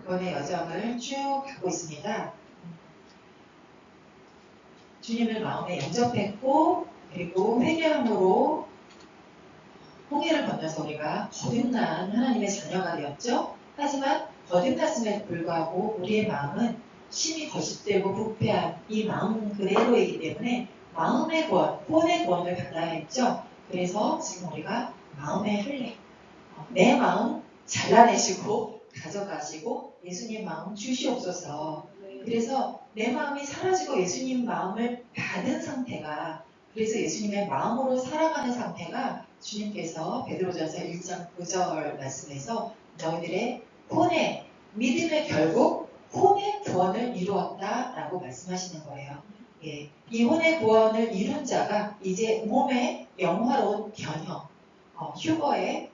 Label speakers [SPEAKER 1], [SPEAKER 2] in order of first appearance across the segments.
[SPEAKER 1] 구원의 여정을 쭉 가고 있습니다. 주님을 마음에 영접했고 그리고 회개함으로 홍해를 건너서 우리가 거듭난 하나님의 자녀가 되었죠. 하지만 거듭났음에도 불구하고 우리의 마음은 심히 거짓되고 부패한 이 마음 그대로이기 때문에 마음의 구원, 혼의 구원을 받아야 했죠. 그래서 지금 우리가 마음의 할례, 내 마음 잘라내시고 가져가시고 예수님 마음 주시옵소서. 그래서 내 마음이 사라지고 예수님 마음을 받은 상태가, 그래서 예수님의 마음으로 살아가는 상태가 주님께서 베드로전서 1장 9절 말씀에서 너희들의 혼의 믿음의 결국 혼의 구원을 이루었다라고 말씀하시는 거예요. 예, 이 혼의 구원을 이룬 자가 이제 몸의 영화로운 변형, 휴거에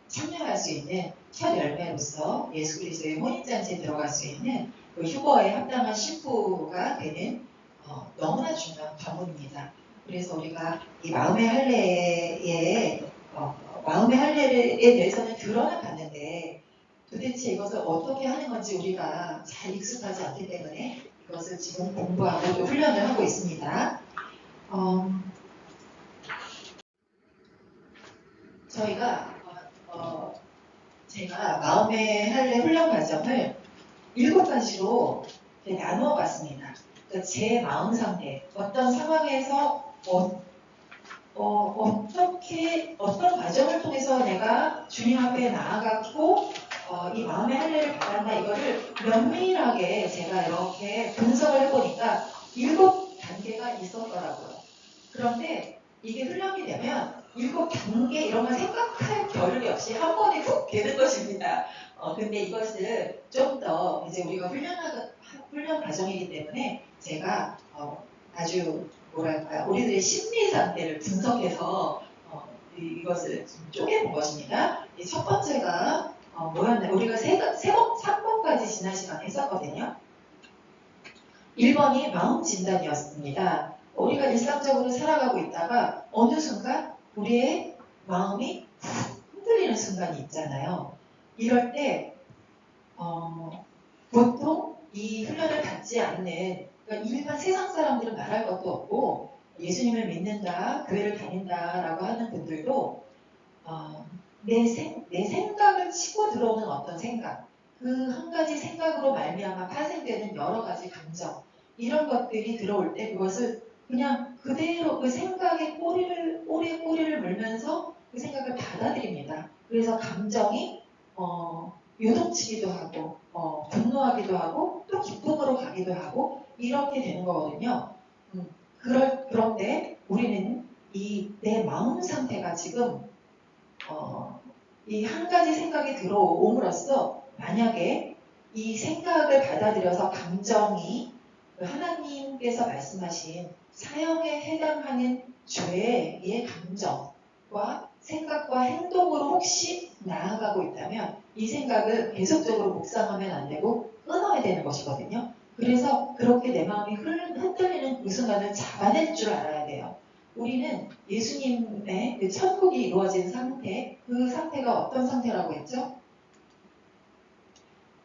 [SPEAKER 1] 참여할 수 있는 첫 열매로서 예수 그리스도의 혼인잔치에 들어갈 수 있는 그 휴거에 합당한 신부가 되는 너무나 중요한 관문입니다. 그래서 우리가 이 마음의 할례에 마음의 할례에 대해서는 들어는 봤는데 도대체 이것을 어떻게 하는 건지 우리가 잘 익숙하지 않기 때문에 이것을 지금 공부하고 또 훈련을 하고 있습니다. 저희가 제가 마음의 할례 훈련 과정을 7가지로 나누어 봤습니다. 그러니까 제 마음 상태, 어떤 상황에서 어떻게 어떤 과정을 통해서 내가 주님 앞에 나아갔고 이 마음의 할례를 받았나 이거를 면밀하게 제가 이렇게 분석을 해보니까 7단계가 있었더라고요. 그런데 이게 훈련이 되면 7단계 이런 걸 생각할 겨를이 없이 한 번에 훅 되는 것입니다. 근데 이것을 좀 더 이제 우리가 훈련 과정이기 때문에 제가 아주 뭐랄까요, 우리들의 심리 상태를 분석해서 이것을 좀 쪼개본 것입니다. 첫 번째가 뭐였나요? 우리가 3번까지 지난 시간에 했었거든요. 1번이 마음 진단이었습니다. 우리가 일상적으로 살아가고 있다가 어느 순간 우리의 마음이 흔들리는 순간이 있잖아요. 이럴 때 보통 이 훈련을 받지 않는, 그러니까 일반 세상 사람들은 말할 것도 없고 예수님을 믿는다, 교회를 다닌다라고 하는 분들도 내 생각을 치고 들어오는 어떤 생각, 그 한 가지 생각으로 말미암아 파생되는 여러 가지 감정, 이런 것들이 들어올 때 그것을 그냥 그대로 그 생각의 꼬리에 꼬리를 물면서 그 생각을 받아들입니다. 그래서 감정이 요동치기도 하고 분노하기도 하고 또 기쁨으로 가기도 하고 이렇게 되는 거거든요. 그런데 우리는 이 내 마음 상태가 지금 이 한 가지 생각이 들어옴으로써 만약에 이 생각을 받아들여서 감정이 하나님께서 말씀하신 사형에 해당하는 죄의 감정과 생각과 행동으로 혹시 나아가고 있다면 이 생각을 계속적으로 묵상하면 안 되고 끊어야 되는 것이거든요. 그래서 그렇게 내 마음이 흔들리는 그 순간을 잡아낼 줄 알아야 돼요. 우리는 예수님의 그 천국이 이루어진 상태, 그 상태가 어떤 상태라고 했죠?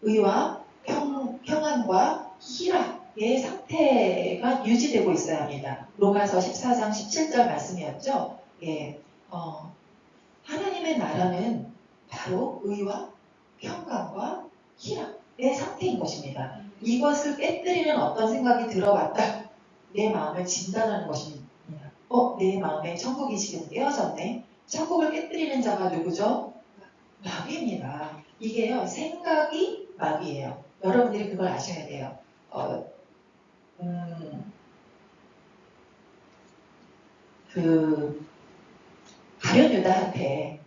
[SPEAKER 1] 의와 평안과 희락의 상태가 유지되고 있어야 합니다. 로마서 14장 17절 말씀이었죠. 예, 하나님의 나라는 바로 의와 평강과 희락의 상태인 것입니다. 이것을 깨뜨리는 어떤 생각이 들어왔다. 내 마음을 진단하는 것입니다. 내 마음에 천국이 지금 깨어졌네. 천국을 깨뜨리는 자가 누구죠? 마귀입니다. 이게요, 생각이 마귀예요. 여러분들이 그걸 아셔야 돼요. 가룟 유다한테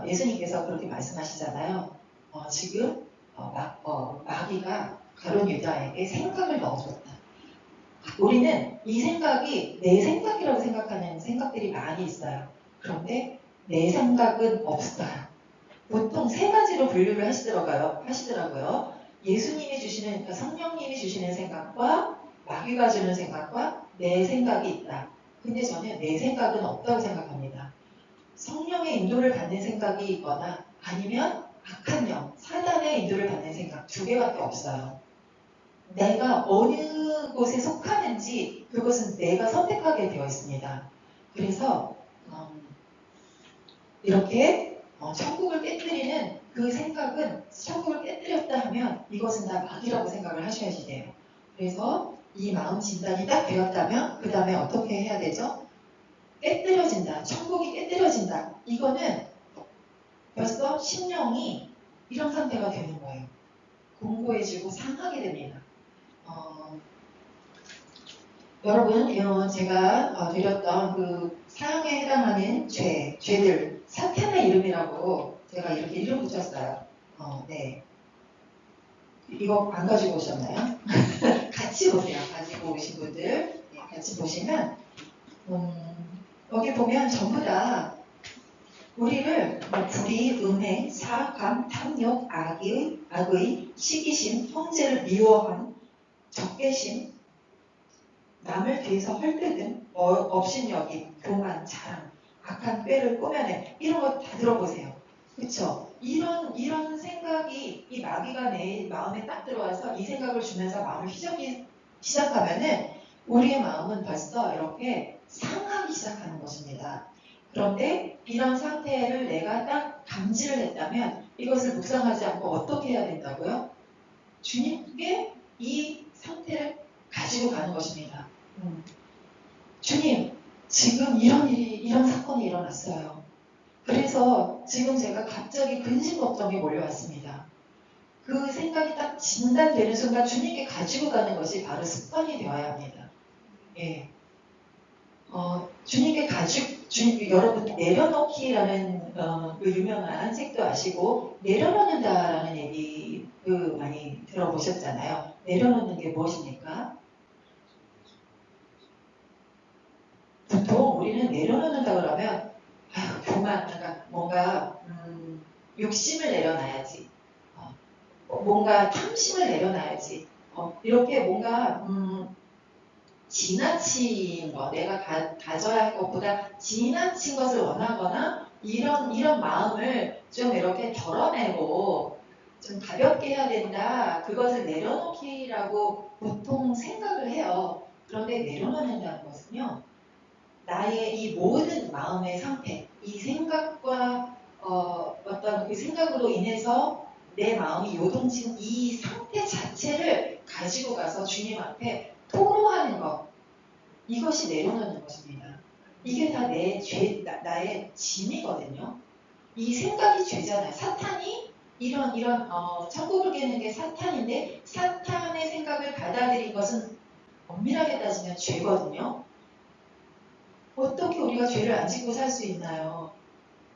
[SPEAKER 1] 예수님께서 그렇게 말씀하시잖아요. 지금 마귀가 가룟 유다에게 생각을 넣어줬다. 우리는 이 생각이 내 생각이라고 생각하는 생각들이 많이 있어요. 그런데 내 생각은 없어요. 보통 3가지로 분류를 하시더라고요. 예수님이 주시는, 그러니까 성령님이 주시는 생각과 마귀가 주는 생각과 내 생각이 있다. 근데 저는 내 생각은 없다고 생각합니다. 성령의 인도를 받는 생각이 있거나 아니면 악한 영, 사단의 성령의 인도를 받는 생각 두 개밖에 없어요. 내가 어느 곳에 속하는지 그것은 내가 선택하게 되어 있습니다. 그래서 이렇게 천국을 깨뜨리는 그 생각은 천국을 깨뜨렸다 하면 이것은 다 마귀라고 생각을 하셔야지 돼요. 그래서 이 마음 진단이 딱 되었다면 그 다음에 어떻게 해야 되죠? 깨뜨려진다. 천국이 깨뜨려진다. 이거는 벌써 심령이 이런 상태가 되는 거예요. 공고해지고 상하게 됩니다. 여러분, 제가 드렸던 그 사형에 해당하는 죄들, 사탄의 이름이라고 제가 이렇게 이름 붙였어요. 네. 이거 안 가지고 오셨나요? 같이 보세요. 가지고 오신 분들. 네, 같이 보시면, 여기 보면 전부 다 우리를 불의, 음해, 사악함, 탐욕, 악의, 시기심, 형제를 미워함, 적개심, 남을 뒤에서 헐뜯음, 업신여김, 교만, 자랑, 악한 꾀를 꾸며내 이런 거 다 들어보세요. 그렇죠? 이런 생각이 이 마귀가 내 마음에 딱 들어와서 이 생각을 주면서 마음을 휘저기 시작하면은 우리의 마음은 벌써 이렇게 상하기 시작하는 것입니다. 그런데 이런 상태를 내가 딱 감지를 했다면 이것을 묵상하지 않고 어떻게 해야 된다고요? 주님께 이 상태를 가지고 가는 것입니다. 주님, 지금 이런 사건이 일어났어요. 그래서 지금 제가 갑자기 근심 걱정이 몰려왔습니다. 그 생각이 딱 진단되는 순간 주님께 가지고 가는 것이 바로 습관이 되어야 합니다. 예. 주님께 여러분 내려놓기라는 그 유명한 책도 아시고 내려놓는다라는 얘기 많이 들어보셨잖아요. 내려놓는 게 무엇입니까? 보통 우리는 내려놓는다 그러면 교만, 그러니까 뭔가 욕심을 내려놔야지, 뭔가 탐심을 내려놔야지, 이렇게 뭔가 지나친 거, 내가 가져야 할 것보다 지나친 것을 원하거나 이런 마음을 좀 이렇게 덜어내고 좀 가볍게 해야 된다. 그것을 내려놓기라고 보통 생각을 해요. 그런데 내려놓는다는 것은요. 나의 이 모든 마음의 상태, 이 생각과 어떤 그 생각으로 인해서 내 마음이 요동친 이 상태 자체를 가지고 가서 주님 앞에 토로하는 것, 이것이 내려놓는 것입니다. 이게 다 내 죄, 나의 짐이거든요. 이 생각이 죄잖아요. 사탄이 이런 천국을 깨는 게 사탄인데 사탄의 생각을 받아들인 것은 엄밀하게 따지면 죄거든요. 어떻게 우리가 죄를 안 짓고 살 수 있나요?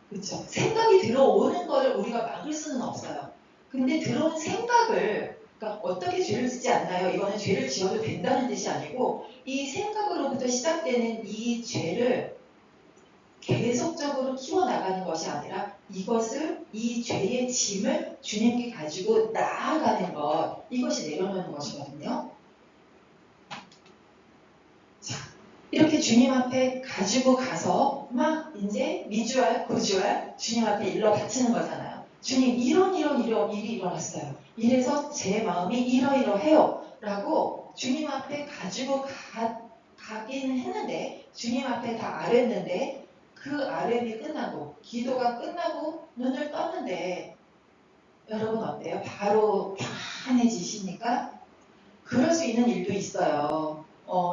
[SPEAKER 1] 그렇죠? 생각이 들어오는 걸 우리가 막을 수는 없어요. 근데 들어온 생각을 그러니까 어떻게 죄를 짓지 않나요? 이거는 죄를 지어도 된다는 뜻이 아니고 이 생각으로부터 시작되는 이 죄를 계속적으로 키워나가는 것이 아니라 이 죄의 짐을 주님께 가지고 나아가는 것, 이것이 내려놓는 것이거든요. 자, 이렇게 주님 앞에 가지고 가서 막 이제 미주알, 고주알 주님 앞에 일러 바치는 거잖아요. 주님 이런 일이 일어났어요. 이래서 제 마음이 이러이러해요. 라고 주님 앞에 가지고 가긴 했는데 주님 앞에 다 아뢰는데 그 아뢰이 끝나고 기도가 끝나고 눈을 떴는데 여러분 어때요? 바로 편안해지십니까? 그럴 수 있는 일도 있어요.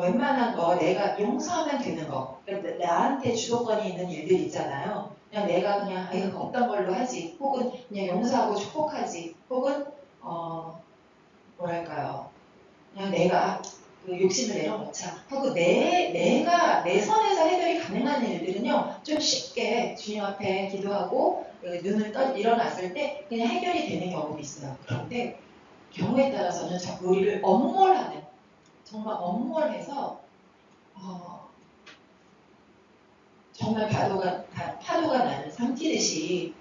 [SPEAKER 1] 웬만한 거 내가 용서하면 되는 거. 그러니까 나한테 주도권이 있는 일들 있잖아요. 그냥 내가 그냥 어떤 걸로 하지. 혹은 그냥 용서하고 축복하지. 혹은 뭐랄까요. 그냥 내가 그 욕심을 내려놓자 하고 내가 내 선에서 해결이 가능한 일들은요 좀 쉽게 주님 앞에 기도하고 눈을 일어났을 때 그냥 해결이 되는 경우도 있어요. 그런데 경우에 따라서는 자꾸 우리를 엄몰하는 정말 엄몰해서 정말 파도가 나는 삼키듯이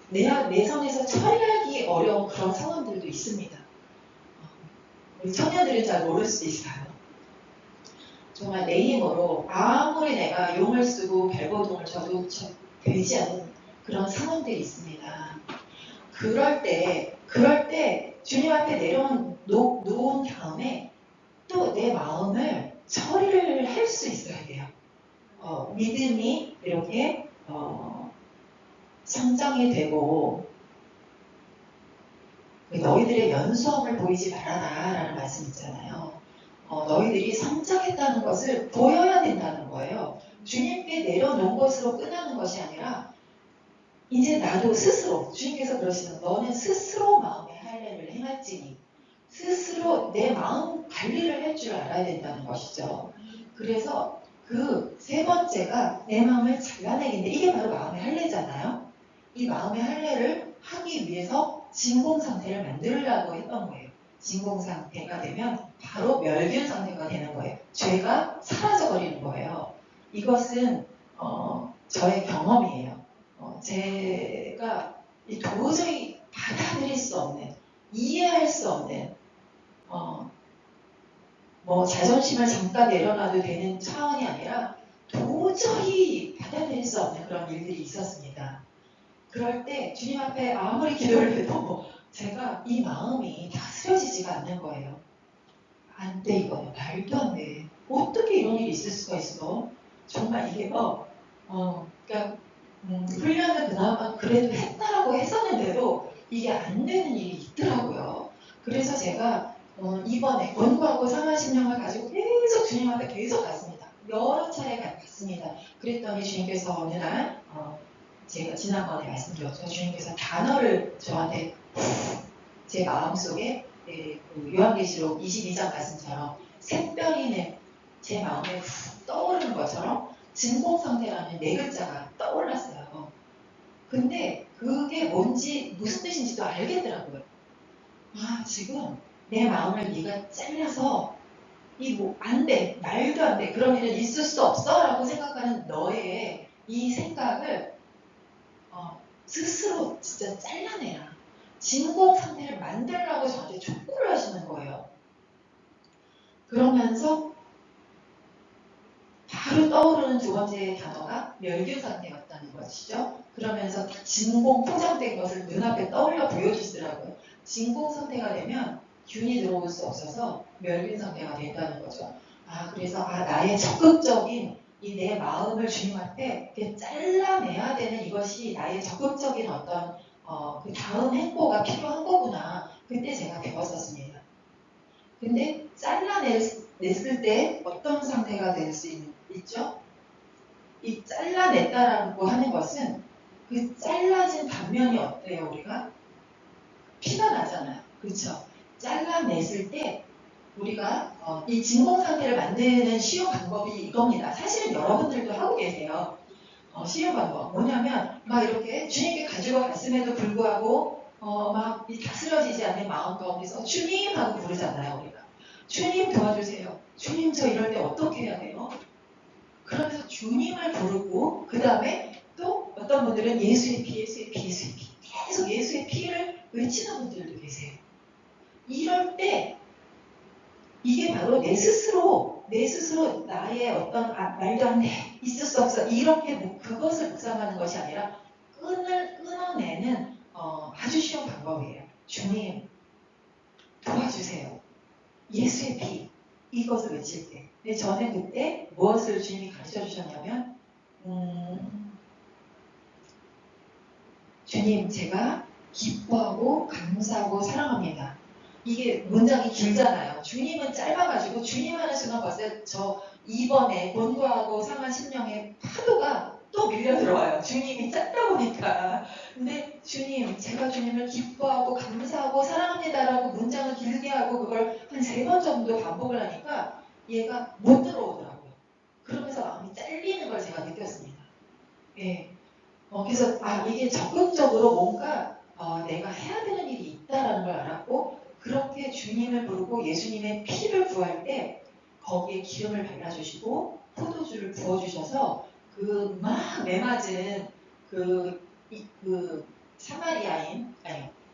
[SPEAKER 1] 내 선에서 처리하기 어려운 그런 상황들도 있습니다. 우리 청년들은 잘 모를 수도 있어요. 정말 내 힘으로 아무리 내가 용을 쓰고 별고동을 쳐도 되지 않는 그런 상황들이 있습니다. 그럴 때 주님 앞에 놓은 다음에 또 내 마음을 처리를 할 수 있어야 돼요. 믿음이 이렇게 성장이 되고 너희들의 연수함을 보이지 말아라 라는 말씀 있잖아요. 너희들이 성장했다는 것을 보여야 된다는 거예요. 주님께 내려놓은 것으로 끝나는 것이 아니라 이제 나도 스스로 주님께서 그러시는 너는 스스로 마음의 할례를 행할지니 스스로 내 마음 관리를 할 줄 알아야 된다는 것이죠. 그래서 그 세 번째가 내 마음을 잘라내기인데 이게 바로 마음의 할례잖아요. 이 마음의 할례를 하기 위해서 진공 상태를 만들려고 했던 거예요. 진공 상태가 되면 바로 멸균 상태가 되는 거예요. 죄가 사라져 버리는 거예요. 이것은 저의 경험이에요. 제가 도저히 받아들일 수 없는, 이해할 수 없는, 자존심을 잠깐 내려놔도 되는 차원이 아니라 도저히 받아들일 수 없는 그런 일들이 있었습니다. 그럴 때 주님 앞에 아무리 기도를 해도 제가 이 마음이 다스려지지가 않는 거예요. 안 돼, 이거는 말도 안 돼. 어떻게 이런 일이 있을 수가 있어? 정말 이게 그러니까 훈련을 그나마 그래도 했다라고 했었는데도 이게 안 되는 일이 있더라고요. 그래서 제가 이번에 권고하고 상하신령을 가지고 계속 주님 앞에 계속 갔습니다. 여러 차례 갔습니다. 그랬더니 주님께서 어느 날 제가 지난번에 말씀드렸죠. 주님께서 단어를 저한테 제 마음속에 그 요한계시록 22장 말씀처럼 샛별이 제 마음에 훅 떠오르는 것처럼 진공상태라는 네 글자가 떠올랐어요. 근데 그게 뭔지 무슨 뜻인지도 알겠더라고요. 지금 내 마음을 네가 잘라서 안 돼, 말도 안 돼, 그런 일은 있을 수 없어 라고 생각하는 너의 이 생각을 스스로 진짜 잘라내라. 진공 상태를 만들라고 저한테 촉구를 하시는 거예요. 그러면서 바로 떠오르는 두 번째 단어가 멸균 상태였다는 것이죠. 그러면서 다 진공 포장된 것을 눈앞에 떠올려 보여주시더라고요. 진공 상태가 되면 균이 들어올 수 없어서 멸균 상태가 된다는 거죠. 그래서 나의 적극적인 이 내 마음을 주님 앞에 이렇게 잘라내야 되는 이것이 나의 적극적인 어떤 그 다음 행보가 필요한 거구나. 그때 제가 배웠었습니다. 근데 잘라냈을 때 어떤 상태가 될 수 있죠? 이 잘라냈다라고 하는 것은 그 잘라진 단면이 어때요, 우리가? 피가 나잖아요. 그렇죠? 잘라냈을 때 우리가 이 진공 상태를 만드는 쉬운 방법이 이겁니다. 사실은 여러분들도 하고 계세요. 쉬운 방법. 뭐냐면 막 이렇게 주님께 가지고 갔음에도 불구하고 막 이 다스려지지 않는 마음 가운데서 주님 하고 부르잖아요, 우리가. 주님 도와주세요. 주님 저 이럴 때 어떻게 해야 돼요? 그러면서 주님을 부르고 그 다음에 또 어떤 분들은 예수의 피, 예수의 피, 예수의 피 계속 예수의 피를 외치는 분들도 계세요. 이럴 때 이게 바로 내 스스로 나의 어떤 말도 안 돼, 있을 수 없어 이렇게 그것을 묵상하는 것이 아니라 끊어내는 아주 쉬운 방법이에요. 주님 도와주세요. 예수의 피 이것을 외칠 때. 근데 저는 그때 무엇을 주님이 가르쳐 주셨냐면 주님 제가 기뻐하고 감사하고 사랑합니다. 이게 문장이 길잖아요. 주님은 짧아가지고 주님 하는 순간 벌써 저 이번에 권고하고 상한 심령의 파도가 또 밀려 들어와요. 주님이 짧다 보니까. 근데 주님, 제가 주님을 기뻐하고 감사하고 사랑합니다라고 문장을 길게 하고 그걸 한 3번 정도 반복을 하니까 얘가 못 들어오더라고요. 그러면서 마음이 잘리는 걸 제가 느꼈습니다. 예. 그래서 이게 적극적으로 뭔가 내가 해야 되는 일이 있다라는 걸 알았고 그렇게 주님을 부르고 예수님의 피를 구할 때 거기에 기름을 발라주시고 포도주를 부어주셔서 그 막 메맞은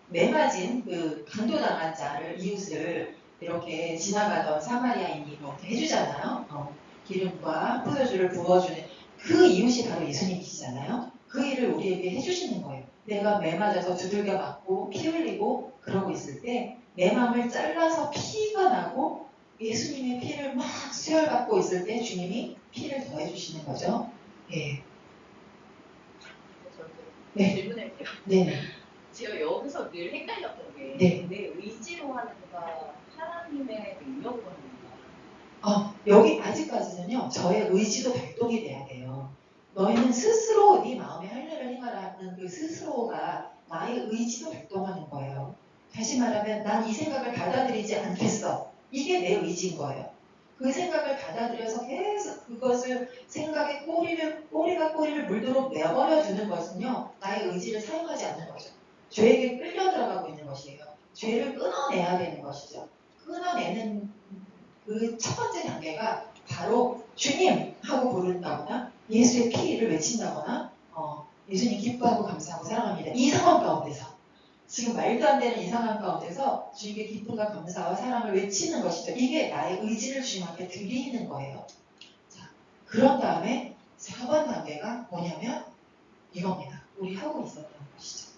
[SPEAKER 1] 메맞은 그 강도당한 자를 이웃을 이렇게 지나가던 사마리아인이 이렇게 해주잖아요. 기름과 포도주를 부어주는 그 이웃이 바로 예수님이시잖아요. 그 일을 우리에게 해주시는 거예요. 내가 매 맞아서 두들겨 맞고 피 흘리고 그러고 있을 때 내 마음을 잘라서 피가 나고 예수님의 피를 막 수혈받고 있을 때 주님이 피를 더해주시는 거죠. 예.
[SPEAKER 2] 네. 질문할게요.
[SPEAKER 1] 네네.
[SPEAKER 2] 제가 여기서 늘 헷갈렸던 게
[SPEAKER 1] 네.
[SPEAKER 2] 내 의지로 하는 거가 하나님의 능력으로 하는 거가
[SPEAKER 1] 여기 아직까지는요. 저의 의지도 발동이 돼야 돼요. 너희는 스스로 네 마음에 할 일을 행하라는 그 스스로가 나의 의지도 발동하는 거예요. 다시 말하면 난 이 생각을 받아들이지 않겠어. 이게 내 의지인 거예요. 그 생각을 받아들여서 계속 그것을 생각의 꼬리가 꼬리를 물도록 내버려 두는 것은요. 나의 의지를 사용하지 않는 거죠. 죄에게 끌려 들어가고 있는 것이에요. 죄를 끊어내야 되는 것이죠. 끊어내는 그 첫 번째 단계가 바로 주님 하고 부른다거나 예수의 피를 외친다거나 예수님 기뻐하고 감사하고 사랑합니다. 이 상황 가운데서 지금 말도 안 되는 이 상황 가운데서 주님께 기쁨과 감사와 사랑을 외치는 것이죠. 이게 나의 의지를 주님 앞에 드리는 거예요. 자, 그런 다음에 4번 단계가 뭐냐면 이겁니다. 우리 하고 있었던 것이죠.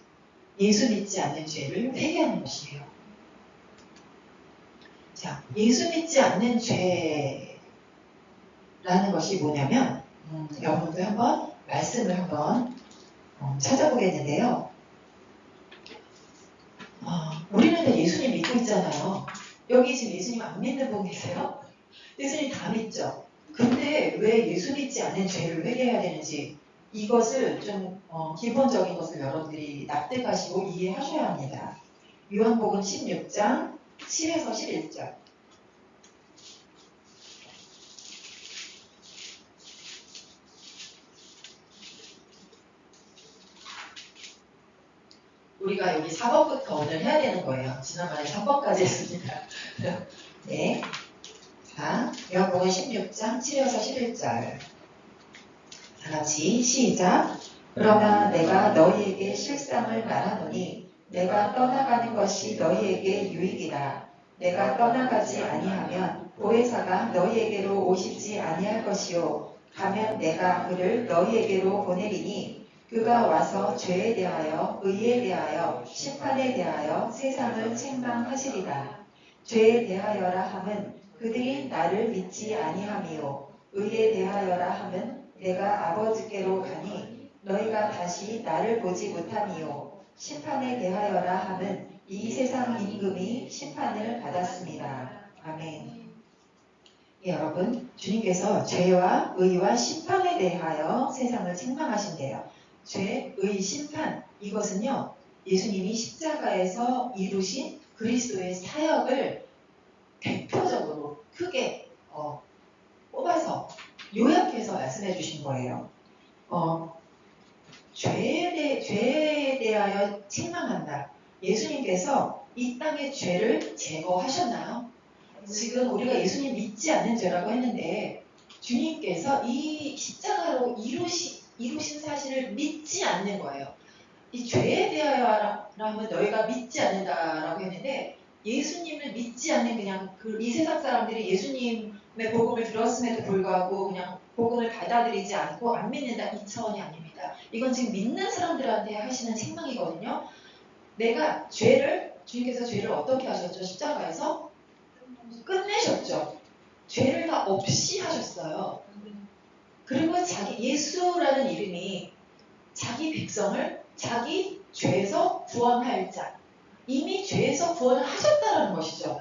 [SPEAKER 1] 예수 믿지 않는 죄를 회개하는 것이에요. 자, 예수 믿지 않는 죄라는 것이 뭐냐면 여러분도 한번 말씀을 한번 찾아보겠는데요. 우리는 다 예수님 믿고 있잖아요. 여기 지금 예수님 안 믿는 분 계세요? 예수님 다 믿죠. 근데 왜 예수 믿지 않는 죄를 회개해야 되는지 이것을 좀 기본적인 것을 여러분들이 납득하시고 이해하셔야 합니다. 요한복음 16장 10에서 11절. 우리가 여기 4번부터 오늘 해야 되는 거예요. 지난번에 3번까지 했습니다. 네. 자, 요한복음 16장 7에서 11절. 다 같이 시작. 그러나 내가 너희에게 실상을 말하노니 내가 떠나가는 것이 너희에게 유익이라. 내가 떠나가지 아니하면 보혜사가 너희에게로 오시지 아니할 것이요 가면 내가 그를 너희에게로 보내리니 그가 와서 죄에 대하여 의에 대하여 심판에 대하여 세상을 책망하시리라. 죄에 대하여라 함은 그들이 나를 믿지 아니함이요 의에 대하여라 함은 내가 아버지께로 가니 너희가 다시 나를 보지 못함이요 심판에 대하여라 함은 이 세상 임금이 심판을 받았습니다. 아멘. 예, 여러분, 주님께서 죄와 의와 심판에 대하여 세상을 책망하신대요. 죄, 의, 심판 이것은요 예수님이 십자가에서 이루신 그리스도의 사역을 대표적으로 크게 뽑아서 요약해서 말씀해 주신 거예요. 죄에 대하여 책망한다. 예수님께서 이 땅의 죄를 제거하셨나요? 지금 우리가 예수님 믿지 않는 죄라고 했는데 주님께서 이 십자가로 이루신 사실을 믿지 않는 거예요. 이 죄에 대하여라면 너희가 믿지 않는다라고 했는데 예수님을 믿지 않는 그냥 이 세상 사람들이 예수님의 복음을 들었음에도 불구하고 그냥 복음을 받아들이지 않고 안 믿는다 이 차원이 아닙니다. 이건 지금 믿는 사람들한테 하시는 책망이거든요. 내가 주님께서 죄를 어떻게 하셨죠? 십자가에서 끝내셨죠. 죄를 다 없이 하셨어요. 그리고 예수라는 이름이 자기 백성을 자기 죄에서 구원할 자. 이미 죄에서 구원을 하셨다는 것이죠.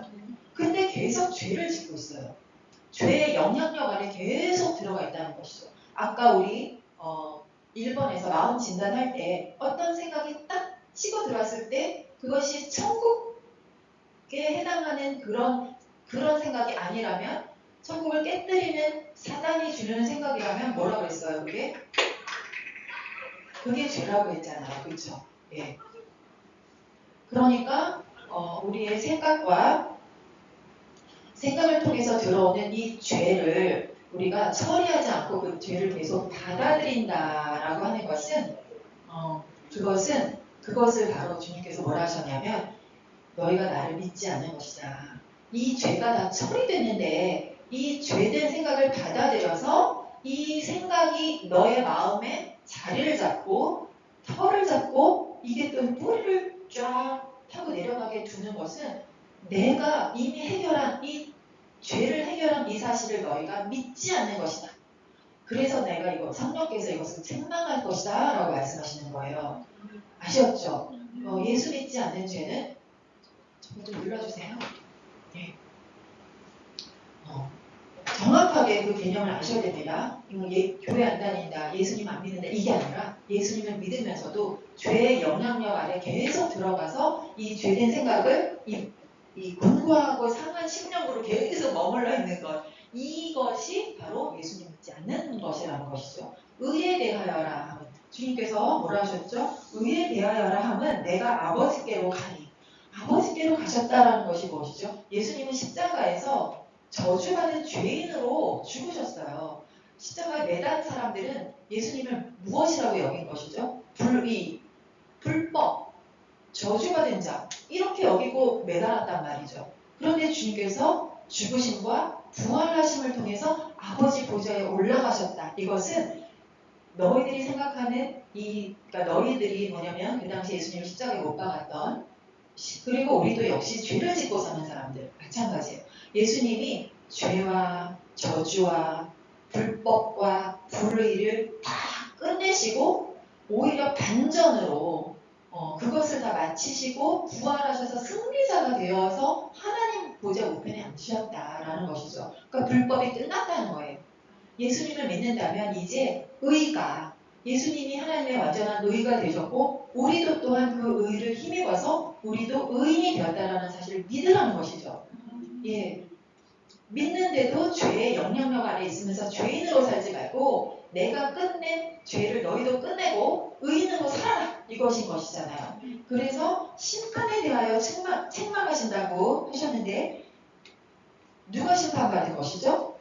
[SPEAKER 1] 근데 계속 죄를 짓고 있어요. 죄의 영향력 아래 계속 들어가 있다는 것이죠. 아까 우리 1번에서 마음 진단할 때 어떤 생각이 딱 치고 들어왔을 때 그것이 천국에 해당하는 그런 생각이 아니라면 천국을 깨뜨리는 사단이 주는 생각이라면 뭐라고 그랬어요? 그게 죄라고 했잖아요. 그렇죠? 예. 그러니까 우리의 생각을 통해서 들어오는 이 죄를 우리가 처리하지 않고 그 죄를 계속 받아들인다라고 하는 것은 그것을 바로 주님께서 뭐라 하셨냐면 너희가 나를 믿지 않는 것이다. 이 죄가 다 처리됐는데 이 죄된 생각을 받아들여서 이 생각이 너의 마음에 자리를 잡고 털을 잡고 이게 또 뿌리를 쫙 타고 내려가게 두는 것은 내가 이미 해결한 이 죄를 해결한 이 사실을 너희가 믿지 않는 것이다. 그래서 내가 이거 성령께서 이것을 책망할 것이다 라고 말씀하시는 거예요. 아셨죠? 예수 믿지 않는 죄는 저거 좀 눌러주세요. 예. 정확하게 그 개념을 아셔야 됩니다. 교회 안 다닌다, 예수님 안 믿는다 이게 아니라 예수님을 믿으면서도 죄의 영향력 아래 계속 들어가서 이 죄된 생각을 이 공고하고 상한 심령으로 계속 머물러 있는 것, 이것이 바로 예수님 믿지 않는 것이라는 것이죠. 의에 대하여라 하면 주님께서 뭐라 하셨죠? 의에 대하여라 하면 내가 아버지께로 가니, 아버지께로 가셨다라는 것이 무엇이죠? 예수님은 십자가에서 저주받은 죄인으로 죽으셨어요. 십자가에 매단 사람들은 예수님을 무엇이라고 여긴 것이죠? 불의, 불법, 저주받은 자 이렇게 여기고 매달았단 말이죠. 그런데 주님께서 죽으심과 부활하심을 통해서 아버지 보좌에 올라가셨다. 이것은 너희들이 생각하는 그러니까 너희들이 뭐냐면 그 당시 예수님을 십자가에 못 박았던, 그리고 우리도 역시 죄를 짓고 사는 사람들 마찬가지예요. 예수님이 죄와 저주와 불법과 불의를 다 끝내시고 오히려 반전으로 그것을 다 마치시고 부활하셔서 승리자가 되어서 하나님 보좌 우편에 앉으셨다라는 것이죠. 그러니까 불법이 끝났다는 거예요. 예수님을 믿는다면 이제 의가, 예수님이 하나님의 완전한 의가 되셨고 우리도 또한 그 의를 힘입어서 우리도 의인이 되었다라는 사실을 믿으라는 것이죠. 예, 믿는데도 죄의 영향력 아래 있으면서 죄인으로 살지 말고 내가 끝낸 죄를 너희도 끝내고 의인으로 살아라, 이것인 것이잖아요. 그래서 심판에 대하여 책망하신다고 하셨는데 누가 심판받은 것이죠?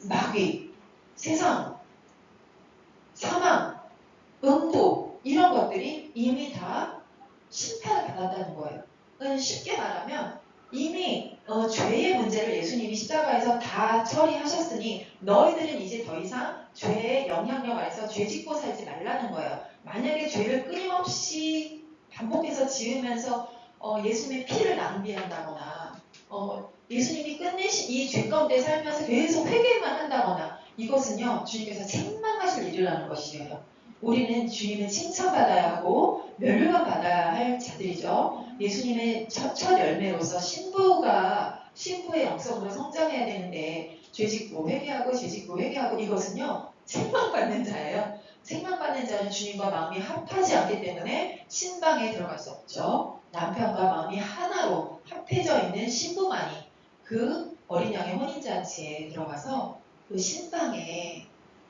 [SPEAKER 1] 마귀, 세상, 사망, 음부 이런 것들이 이미 다 심판을 받았다는 거예요. 쉽게 말하면 이미 죄의 문제를 예수님이 십자가에서 다 처리하셨으니 너희들은 이제 더 이상 죄의 영향력 아래서 죄 짓고 살지 말라는 거예요. 만약에 죄를 끊임없이 반복해서 지으면서 예수님의 피를 낭비한다거나 예수님이 끝내신 이 죄 가운데 살면서 계속 회개만 한다거나 이것은요 주님께서 책망하실 일이라는 것이에요. 우리는 주님을 칭찬받아야 하고 멸류관 받아야 할 자들이죠. 예수님의 첫 열매로서 신부의 영성으로 성장해야 되는데 죄짓고 회개하고 죄짓고 회개하고 이것은요 책망받는 자예요. 책망받는 자는 주님과 마음이 합하지 않기 때문에 신방에 들어갈 수 없죠. 남편과 마음이 하나로 합해져 있는 신부만이 그 어린 양의 혼인잔치에 들어가서 그 신방에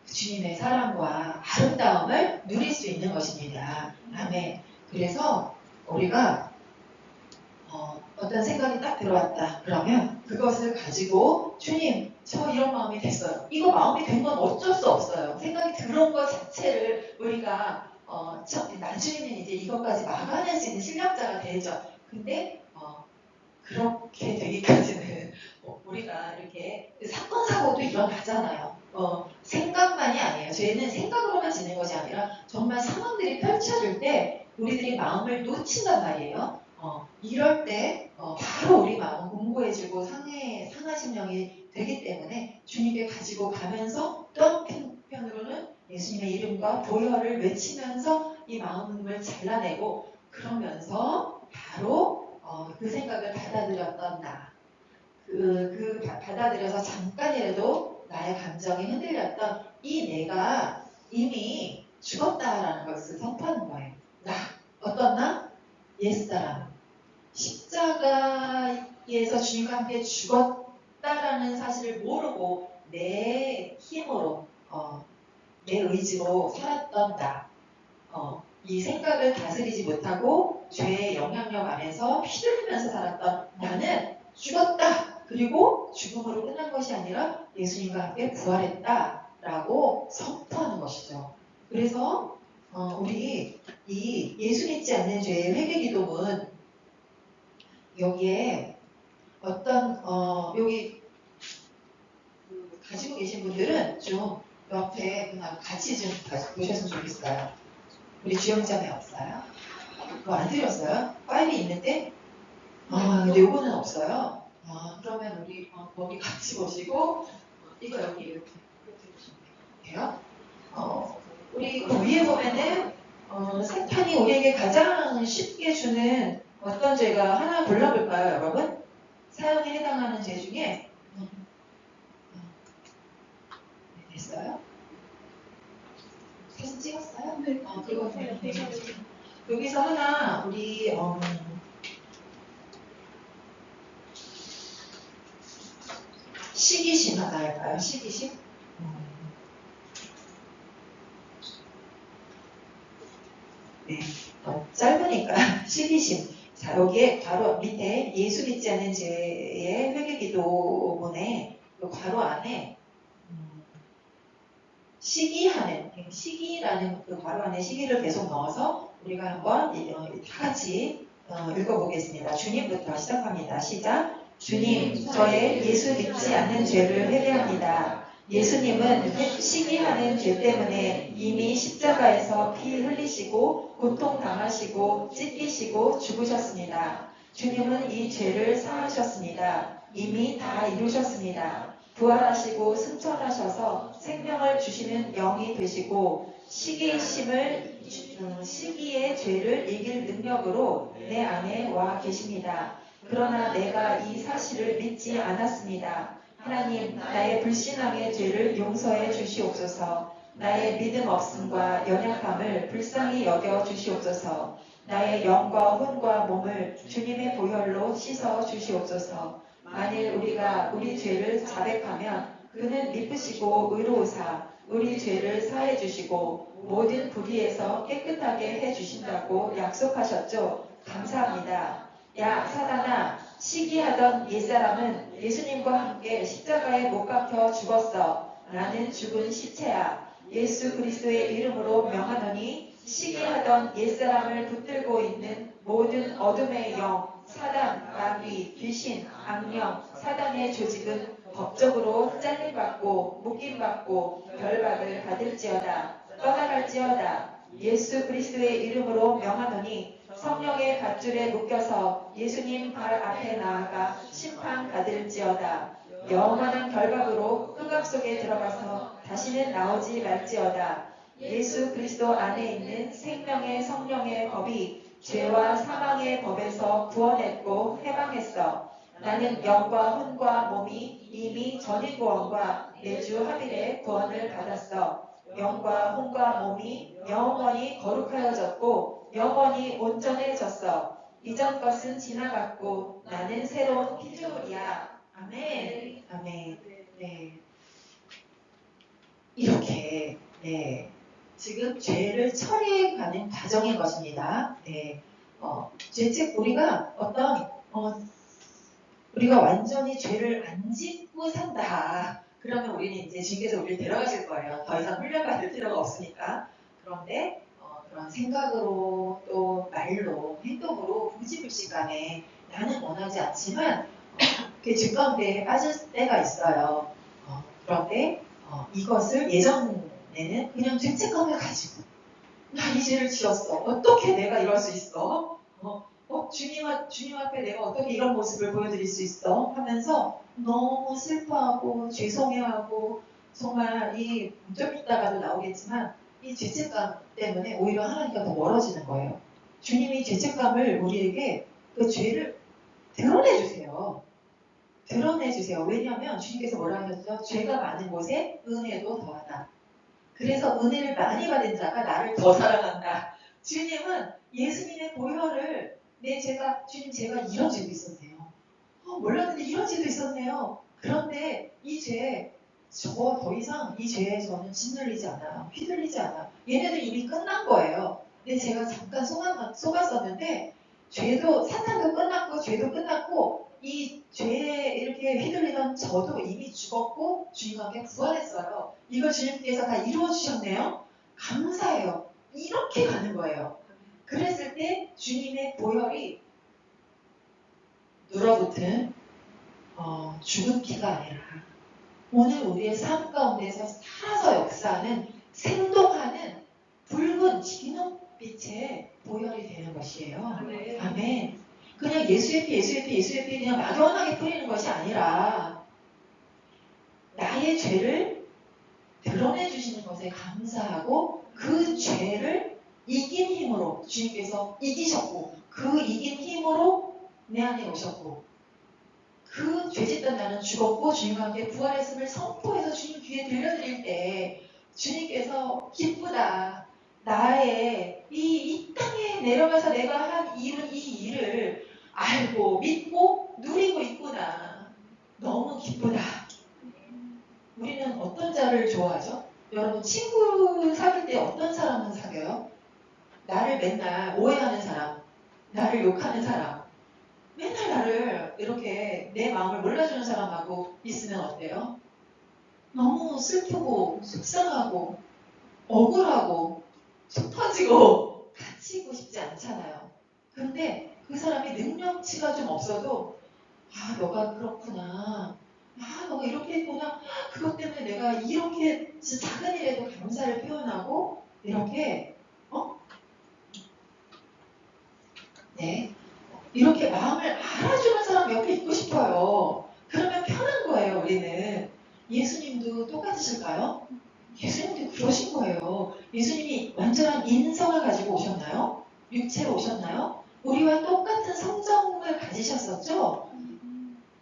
[SPEAKER 1] 주님의 사랑과 아름다움을 누릴 수 있는 것입니다. 아멘. 그래서 우리가 어떤 생각이 딱 들어왔다 그러면 그것을 가지고 주님 저 이런 마음이 됐어요. 이거 마음이 된 건 어쩔 수 없어요. 생각이 들어온 것 자체를 우리가 나중에는 이제 이것까지 막아낼 수 있는 실력자가 되죠. 근데 그렇게 되기까지는 우리가 이렇게 사건 사고도 일어나잖아요. 생각만이 아니에요. 죄는 생각으로만 지는 것이 아니라 정말 상황들이 펼쳐질 때 우리들이 마음을 놓친단 말이에요. 이럴 때 바로 우리 마음은 공고해지고 상한 심령이 되기 때문에 주님께 가지고 가면서 또 한편으로는 예수님의 이름과 보혈을 외치면서 이 마음을 잘라내고 그러면서 바로 그 생각을 받아들였던 나, 받아들여서 잠깐이라도 나의 감정이 흔들렸던 이 내가 이미 죽었다라는 것을 선포하는 거예요. 어떤 나? 옛사람. 십자가에서 주님과 함께 죽었다라는 사실을 모르고 내 힘으로, 내 의지로 살았던 나. 이 생각을 다스리지 못하고 죄의 영향력 안에서 휘둘리면서 살았던 나는 죽었다. 그리고 죽음으로 끝난 것이 아니라 예수님과 함께 부활했다라고 선포하는 것이죠. 그래서 우리 이 예수 믿지 않는 죄의 회개기도문 여기에 어떤 여기 가지고 계신 분들은 좀 옆에 그냥 같이 좀 보셨으면 좋겠어요. 우리 주영자매 없어요? 그거 안 드렸어요? 파일이 있는데? 근데 요거는 없어요. 그러면 우리 거기 같이 보시고 이거 여기 이렇게 돼요? 우리 그 위에 보면은 사탄이 우리에게 가장 쉽게 주는 어떤 죄가 하나 골라볼까요, 여러분? 사형에 해당하는 죄 중에 됐어요? 사진 찍었어요?
[SPEAKER 2] 네.
[SPEAKER 1] 그거 여기서 하나 우리 시기심 하나 할까요? 시기심? 네, 짧으니까 시기심. 자, 여기에 바로 밑에 예수 믿지 않는 죄의 회개기도문에 괄호 안에 시기라는 그 괄호 안에 시기를 계속 넣어서 우리가 한번 다 같이 읽어보겠습니다. 주님부터 시작합니다. 시작. 주님, 저의 예수 믿지 않는 죄를 회개합니다. 예수님은 시기하는 죄 때문에 이미 십자가에서 피 흘리시고 고통당하시고 찢기시고 죽으셨습니다. 주님은 이 죄를 사하셨습니다. 이미 다 이루셨습니다. 부활하시고 승천하셔서 생명을 주시는 영이 되시고 시기의 죄를 이길 능력으로 내 안에 와 계십니다. 그러나 내가 이 사실을 믿지 않았습니다. 하나님, 나의 불신앙의 죄를 용서해 주시옵소서. 나의 믿음 없음과 연약함을 불쌍히 여겨 주시옵소서. 나의 영과 혼과 몸을 주님의 보혈로 씻어 주시옵소서. 만일 우리가 우리 죄를 자백하면 그는 미쁘시고 의로우사 우리 죄를 사해 주시고 모든 불의에서 깨끗하게 해 주신다고 약속하셨죠. 감사합니다. 야 사단아, 시기하던 옛사람은 예수님과 함께 십자가에 못 박혀 죽었어. 나는 죽은 시체야. 예수 그리스도의 이름으로 명하노니 시기하던 옛사람을 붙들고 있는 모든 어둠의 영, 사단, 마귀, 귀신, 악령, 사단의 조직은 법적으로 잘림받고 묶임받고 결박을 받을지어다. 떠나갈지어다. 예수 그리스도의 이름으로 명하노니 성령의 밧줄에 묶여서 예수님 발 앞에 나아가 심판받을지어다. 영원한 결박으로 흑암 속에 들어가서 다시는 나오지 말지어다. 예수 그리스도 안에 있는 생명의 성령의 법이 죄와 사망의 법에서 구원했고 해방했어. 나는 영과 혼과 몸이 이미 전인구원과 내주 합일의 구원을 받았어. 영과 혼과 몸이 영원히 거룩하여졌고 영원히 온전해졌어. 이전 것은 지나갔고 나는 새로운 피조물이야. 아멘. 아멘. 네. 이렇게 지금 죄를 처리해가는 과정인 것입니다. 네. 죄책 우리가 우리가 완전히 죄를 안 짓고 산다. 그러면 우리는 이제 주님께서 우리를 데려가실 거예요. 더 이상 훈련받을 필요가 없으니까. 그런데 그런 생각으로 또 말로 행동으로 부지불식간에 나는 원하지 않지만 그 죄 가운데 빠질 때가 있어요. 그런데 이것을 예전에는 그냥 죄책감을 가지고 나 이 죄를 지었어. 어떻게 내가 이럴 수 있어? 주님 앞에 내가 어떻게 이런 모습을 보여드릴 수 있어? 하면서 너무 슬퍼하고 죄송해하고 정말 좀 이따가도 나오겠지만 이 죄책감 때문에 오히려 하나님과 더 멀어지는 거예요. 주님이 죄책감을 우리에게 그 죄를 드러내주세요. 드러내주세요. 왜냐하면 주님께서 뭐라 하셨죠? 죄가 많은 곳에 은혜도 더하다. 그래서 은혜를 많이 받은 자가 나를 더 사랑한다. 주님은 예수님의 보혈을 주님 제가 이런 죄도 있었네요. 몰랐는데 이런 죄도 있었네요. 그런데 이 죄, 더 이상 이 죄에 저는 짓눌리지 않아요. 휘둘리지 않아요. 얘네들 이미 끝난 거예요. 근데 제가 잠깐 속았었는데 사탄도 끝났고 죄도 끝났고 이 죄에 이렇게 휘둘리던 저도 이미 죽었고 주님과 함께 부활했어요. 이걸 주님께서 다 이루어주셨네요. 감사해요. 이렇게 가는 거예요. 그랬을 때 주님의 보혈이 눌어붙은 죽은 피가 아니라 오늘 우리의 삶 가운데서 살아서 역사하는 생동하는 붉은 진홍빛의 보혈이 되는 것이에요.
[SPEAKER 2] 네.
[SPEAKER 1] 아멘. 그냥 예수의 피, 예수의 피, 예수의 피 그냥 막연하게 뿌리는 것이 아니라 나의 죄를 드러내 주시는 것에 감사하고 그 죄를 이긴 힘으로 주님께서 이기셨고 그 이긴 힘으로 내 안에 오셨고 그 죄짓던 나는 죽었고 주님과 함께 부활했음을 선포해서 주님 귀에 들려드릴 때 주님께서 기쁘다. 나의 이 땅에 내려가서 내가 한 이룬 이 일을 알고 믿고 누리고 있구나. 너무 기쁘다. 우리는 어떤 자를 좋아하죠? 여러분 친구 사귈 때 어떤 사람은 사귀어요? 나를 맨날 오해하는 사람, 나를 욕하는 사람, 맨날 나를 이렇게 내 마음을 몰라주는 사람하고 있으면 어때요? 너무 슬프고 속상하고 억울하고 속 터지고 같이 있고 싶지 않잖아요. 근데 그 사람이 능력치가 좀 없어도 아 너가 그렇구나. 아 너가 이렇게 했구나. 그것 때문에 내가 이렇게 진짜 작은 일에도 감사를 표현하고 이렇게 네 이렇게 마음을 알아주는 사람 옆에 있고 싶어요. 그러면 편한 거예요, 우리는. 예수님도 똑같으실까요? 예수님도 그러신 거예요. 예수님이 완전한 인성을 가지고 오셨나요? 육체로 오셨나요? 우리와 똑같은 성정을 가지셨었죠?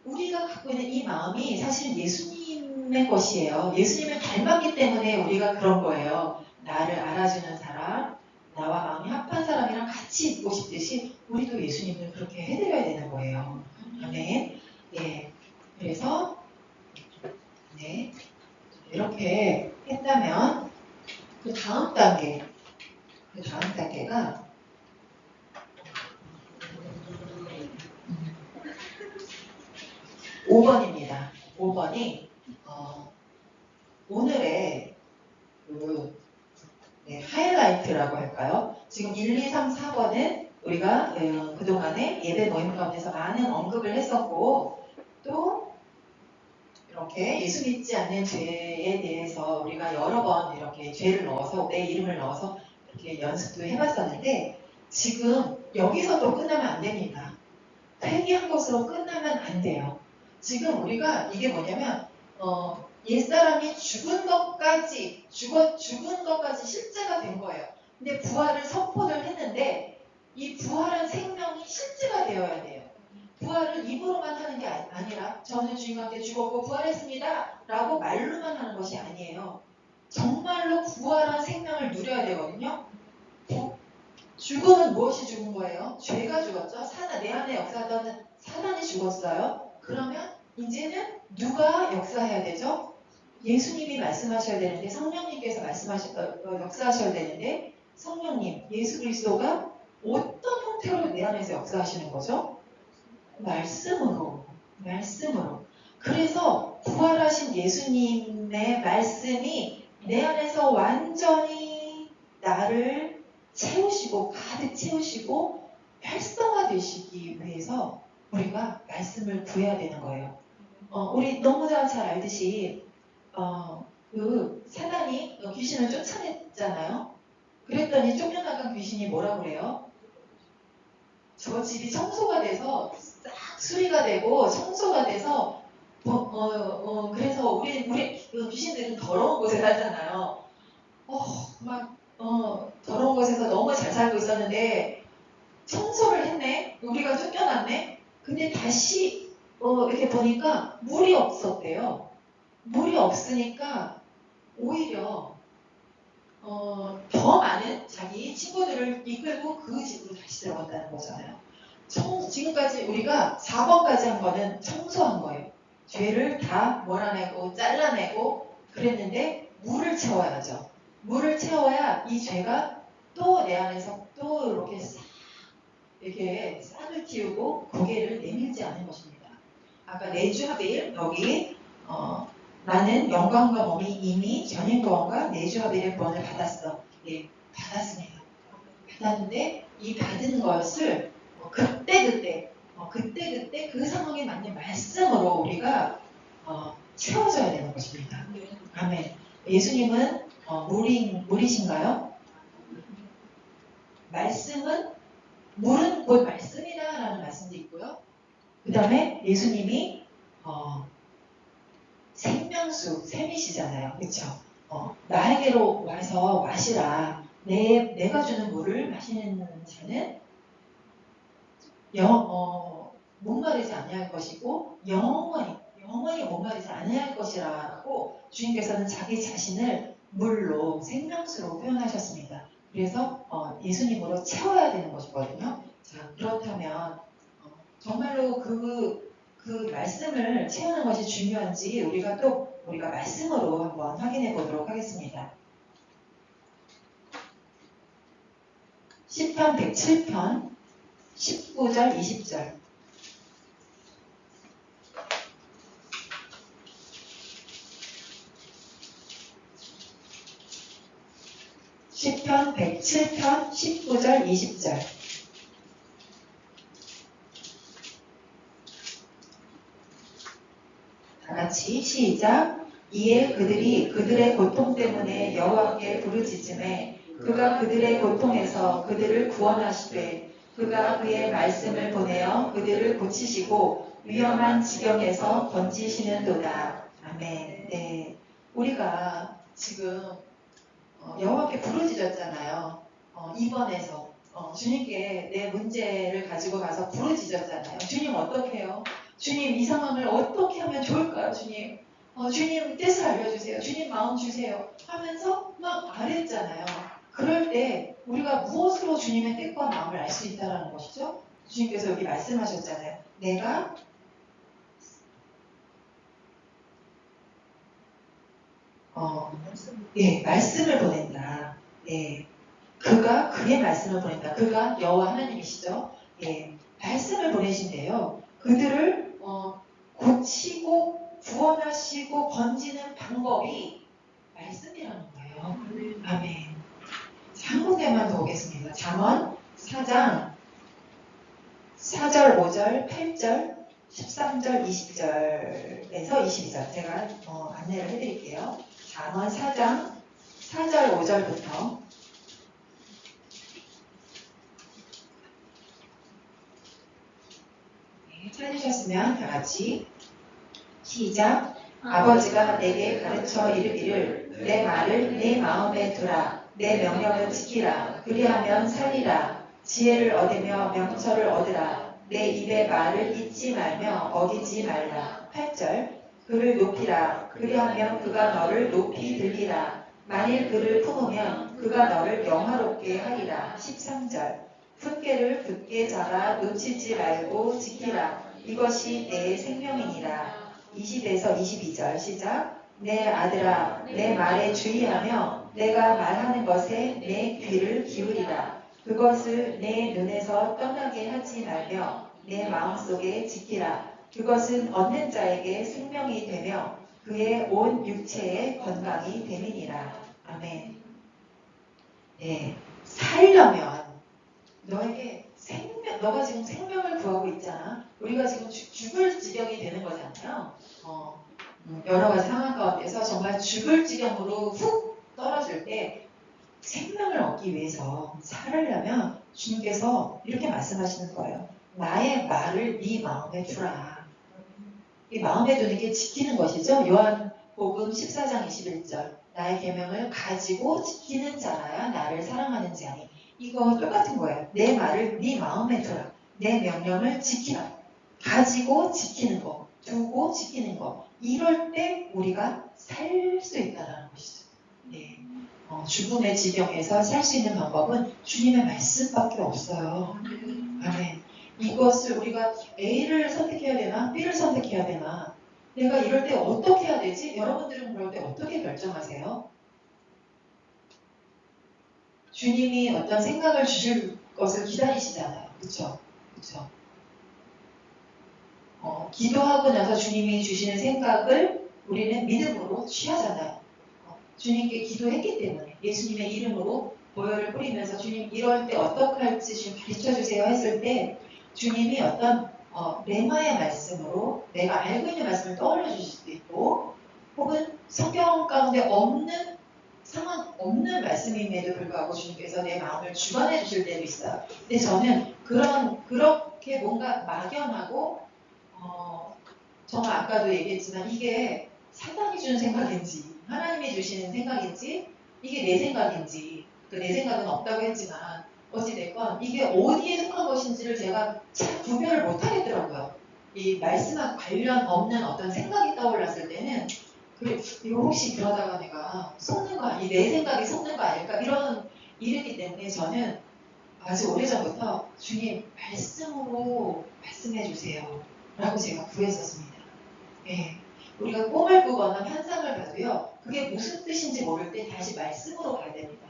[SPEAKER 1] 우리가 갖고 있는 이 마음이 사실 예수님의 것이에요. 예수님을 닮았기 때문에 우리가 그런 거예요. 나를 알아주는 사람, 나와 마음이 합한 사람이랑 같이 있고 싶듯이 우리도 예수님을 그렇게 해드려야 되는 거예요. 아멘. 예. 그래서 네 이렇게 했다면 그 다음 단계가 5번입니다. 5번이 오늘의 그 하이라이트라고 할까요? 지금 1, 2, 3, 4번은 우리가 그동안에 예배 모임 가운데서 많은 언급을 했었고 또 이렇게 예수 믿지 않는 죄에 대해서 우리가 여러 번 이렇게 죄를 넣어서 내 이름을 넣어서 이렇게 연습도 해봤었는데 지금 여기서도 끝나면 안 됩니다. 회개한 것으로 끝나면 안 돼요. 지금 우리가 이게 뭐냐면 옛사람이 죽은 것까지 실제가 된 거예요. 근데 부활을 선포를 했는데 이 부활한 생명이 실제가 되어야 돼요. 부활을 입으로만 하는 게 아니라 저는 주님과 함께 죽었고 부활했습니다 라고 말로만 하는 것이 아니에요. 정말로 부활한 생명을 누려야 되거든요. 죽음은 무엇이 죽은 거예요? 죄가 죽었죠. 내 안에 역사하던 사단이 죽었어요. 그러면 이제는 누가 역사해야 되죠? 예수님이 말씀하셔야 되는데 성령님께서 역사하셔야 되는데 성령님, 예수 그리스도가 어떤 형태로 내 안에서 역사하시는 거죠? 말씀으로. 그래서 부활하신 예수님의 말씀이 내 안에서 완전히 나를 채우시고 가득 채우시고 활성화되시기 위해서 우리가 말씀을 구해야 되는 거예요. 우리 너무 잘 알듯이 그 사단이 귀신을 쫓아냈잖아요. 그랬더니 쫓겨나간 귀신이 뭐라고 그래요? 저 집이 청소가 돼서 싹 수리가 되고 청소가 돼서 그래서 우리 귀신들은 더러운 곳에 살잖아요. 더러운 곳에서 너무 잘 살고 있었는데 청소를 했네. 우리가 쫓겨났네. 근데 다시 이렇게 보니까 물이 없었대요. 물이 없으니까 오히려 더 많은 자기 친구들을 이끌고 그 집으로 다시 들어간다는 거잖아요. 지금까지 우리가 4번까지 한 거는 청소한 거예요. 죄를 다 몰아내고 잘라내고 그랬는데 물을 채워야죠. 물을 채워야 이 죄가 또 내 안에서 또 이렇게 이렇게 싹을 틔우고 고개를 내밀지 않는 것입니다. 아까 내주하빌 여기 나는 영광과 몸이 이미 전인구원과 내주하빌의 구원을 받았어. 네, 받았습니다. 받았는데 이 받은 것을 그때 그 상황에 맞는 말씀으로 우리가 채워져야 되는 것입니다. 아멘. 예수님은 물이신가요? 말씀은 물은 곧 말씀이다라는 말씀도 있고요. 그 다음에 예수님이 생명수, 샘이시잖아요. 그렇죠? 나에게로 와서 마시라. 내가 주는 물을 마시는 자는 목마르지 아니할 것이고 영원히 목마르지 아니할 것이라고 주님께서는 자기 자신을 물로 생명수로 표현하셨습니다. 그래서 예수님으로 채워야 되는 것이거든요. 자, 그렇다면 정말로 그 말씀을 채우는 것이 중요한지 우리가 말씀으로 한번 확인해 보도록 하겠습니다. 시편 107편 19절 20절. 시편 107편 19절 20절. 다같이 시작. 이에 그들이 그들의 고통 때문에 여호와께 부르짖음에 그가 그들의 고통에서 그들을 구원하시되 그가 그의 말씀을 보내어 그들을 고치시고 위험한 지경에서 건지시는도다. 아멘. 네, 우리가 지금 여호와께 부르짖었잖아요. 2번에서 주님께 내 문제를 가지고 가서 부르짖었잖아요. 주님 어떻게 해요? 주님 이 상황을 어떻게 하면 좋을까요? 주님 주님 뜻을 알려주세요. 주님 마음 주세요. 하면서 막 말했잖아요. 그럴 때 우리가 무엇으로 주님의 뜻과 마음을 알 수 있다는 것이죠? 주님께서 여기 말씀하셨잖아요. 내가 말씀을 보낸다. 예, 그가 그의 말씀을 보낸다. 그가 여호와 하나님이시죠. 예, 말씀을 보내신대요. 그들을 고치고 구원하시고 건지는 방법이 말씀이라는 거예요. 아멘. 한 군데만 더 보겠습니다. 잠언 4장 4절, 5절, 8절, 13절, 20절에서 22절 제가 안내를 해드릴게요. 잠언 4장 4절, 5절부터 찾으셨으면 다 같이 시작. 아버지가 내게 가르쳐 이르기를 내 말을 내 마음에 두라. 내 명령을 지키라. 그리하면 살리라. 지혜를 얻으며 명철을 얻으라. 내 입의 말을 잊지 말며 어기지 말라. 8절. 그를 높이라. 그리하면 그가 너를 높이 들리라. 만일 그를 품으면 그가 너를 영화롭게 하리라. 13절. 풋개를 굳게 잡아 놓치지 말고 지키라. 이것이 내 생명이니라. 20에서 22절 시작. 내 아들아 내 말에 주의하며 내가 말하는 것에 내 귀를 기울이라. 그것을 내 눈에서 떠나게 하지 말며 내 마음속에 지키라. 그것은 얻는 자에게 생명이 되며 그의 온 육체에 건강이 됨이니라. 아멘. 네, 살려면 너에게 너가 지금 생명을 구하고 있잖아. 우리가 지금 죽을 지경이 되는 거잖아요. 여러 가지 상황 가운데서 정말 죽을 지경으로 훅 떨어질 때 생명을 얻기 위해서 살으려면 주님께서 이렇게 말씀하시는 거예요. 나의 말을 네 마음에 두라. 이 마음에 두는 게 지키는 것이죠. 요한복음 14장 21절. 나의 계명을 가지고 지키는 자라야 나를 사랑하는 자니. 이거 똑같은 거예요. 내 말을 네 마음에 두라. 내 명령을 지키라. 가지고 지키는 거, 두고 지키는 거. 이럴 때 우리가 살 수 있다는 것이죠. 네. 죽음의 지경에서 살 수 있는 방법은 주님의 말씀밖에 없어요. 아멘. 이것을 우리가 A를 선택해야 되나 B를 선택해야 되나 내가 이럴 때 어떻게 해야 되지? 여러분들은 그럴 때 어떻게 결정하세요? 주님이 어떤 생각을 주실 것을 기다리시잖아요. 그렇죠? 그렇죠? 기도하고 나서 주님이 주시는 생각을 우리는 믿음으로 취하잖아요. 주님께 기도했기 때문에 예수님의 이름으로 보혈을 뿌리면서 주님 이럴 때 어떻게 할지 좀 가르쳐 주세요 했을 때 주님이 어떤 레마의 말씀으로 내가 알고 있는 말씀을 떠올려 주실 수도 있고, 혹은 성경 가운데 없는 상황 없는 말씀임에도 불구하고 주님께서 내 마음을 주관해 주실 때도 있어요. 근데 저는 그렇게 뭔가 막연하고 정말 아까도 얘기했지만 이게 사단이 주는 생각인지 하나님이 주시는 생각인지 이게 내 생각인지 내 생각은 없다고 했지만 어찌됐건 이게 어디에 속한 것인지를 제가 잘 구별을 못하겠더라고요. 이 말씀과 관련 없는 어떤 생각이 떠올랐을 때는 그래, 이거 혹시 그러다가 내가 속는 거 아니, 내 생각이 속는 거 아닐까 이런 일이기 때문에 저는 아주 오래전부터 주님 말씀으로 말씀해 주세요 라고 제가 구했었습니다. 예. 우리가 꿈을 꾸거나 환상을 봐도요, 그게 무슨 뜻인지 모를 때 다시 말씀으로 가야 됩니다.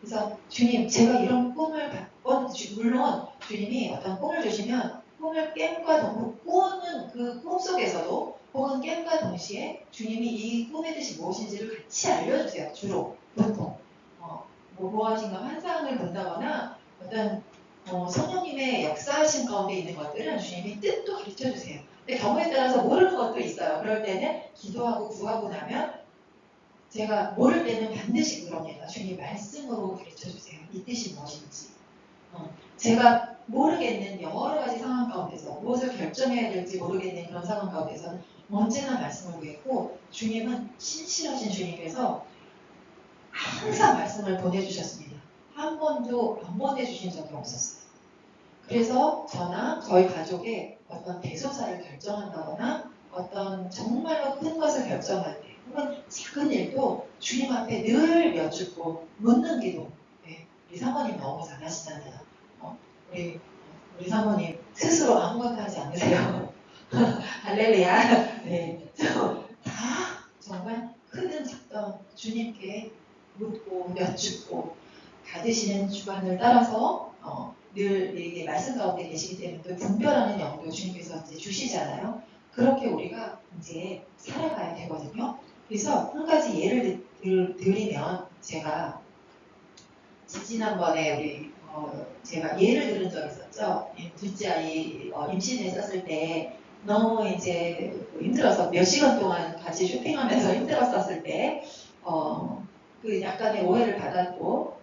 [SPEAKER 1] 그래서 주님, 제가 이런 꿈을 봤건, 물론 주님이 어떤 꿈을 주시면 꿈을 꾸는 그 꿈 속에서도 혹은 깸과 동시에 주님이 이 꿈의 뜻이 무엇인지를 같이 알려주세요. 주로 보통 무엇인가 환상을 본다거나 어떤 성령님의 역사하신 가운데 있는 것들은 주님이 뜻도 가르쳐 주세요. 근데 경우에 따라서 모르는 것도 있어요. 그럴 때는 기도하고 구하고 나면 제가 모를 때는 반드시 그럽니다. 주님 말씀으로 가르쳐 주세요. 이 뜻이 무엇인지. 제가 모르겠는 여러 가지 상황 가운데서 무엇을 결정해야 될지 모르겠는 그런 상황 가운데서는 언제나 말씀을 구했고 주님은 신실하신 주님께서 항상 말씀을 보내주셨습니다. 한 번도 안 보내주신 적이 없었어요. 그래서 저나 저희 가족의 어떤 대소사를 결정한다거나 어떤 정말로 큰 것을 결정할 때 혹은 작은 일도 주님 앞에 늘 여쭙고 묻는 기도. 네, 우리 사모님 너무 잘하시잖아요. 우리 사모님 스스로 아무것도 하지 않으세요. 할렐루야. 네, 다 정말 크든 작든 주님께 묻고 여쭙고 받으시는 주관을 따라서 늘 이게 말씀 가운데 계시기 때문에 또 분별하는 영도 주님께서 이제 주시잖아요. 그렇게 우리가 이제 살아가야 되거든요. 그래서 한 가지 예를 드리면 제가 지난번에 우리 제가 예를 들은 적 있었죠. 둘째 아이 임신했었을 때 너무 이제 힘들어서 몇 시간 동안 같이 쇼핑하면서 힘들었었을 때 그 약간의 오해를 받았고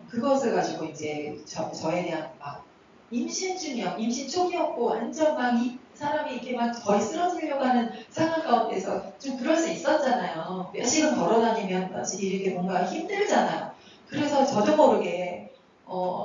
[SPEAKER 1] 그것을 가지고 이제 저에 대한 막 임신 중이었고 임신 초기였고 완전 막 이 사람이 이렇게 막 거의 쓰러지려고 하는 상황 가운데서 좀 그럴 수 있었잖아요. 몇 시간 걸어다니면 이렇게 뭔가 힘들잖아요. 그래서 저도 모르게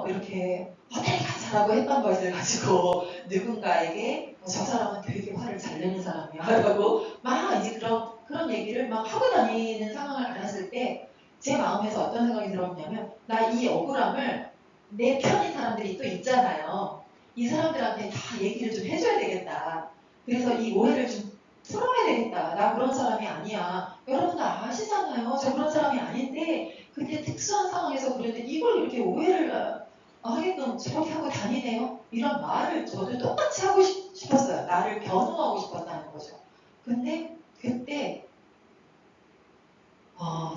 [SPEAKER 1] 이렇게 호텔 가자라고 했던 것을 가지고 누군가에게 저 사람은 되게 화를 잘 내는 사람이야 라고 막 이제 그런 얘기를 막 하고 다니는 상황을 알았을 때 제 마음에서 어떤 생각이 들었냐면 나 이 억울함을 내 편인 사람들이 또 있잖아요. 이 사람들한테 다 얘기를 좀 해줘야 되겠다. 그래서 이 오해를 좀 풀어야 되겠다. 나 그런 사람이 아니야. 여러분 다 아시잖아요. 저 그런 사람이 아닌데 근데 특수한 상황에서 그랬는데 이걸 이렇게 오해를 하게끔 저렇게 하고 다니네요. 이런 말을 저도 똑같이 하고 싶었어요. 나를 변호하고 싶었다는 거죠. 근데 그때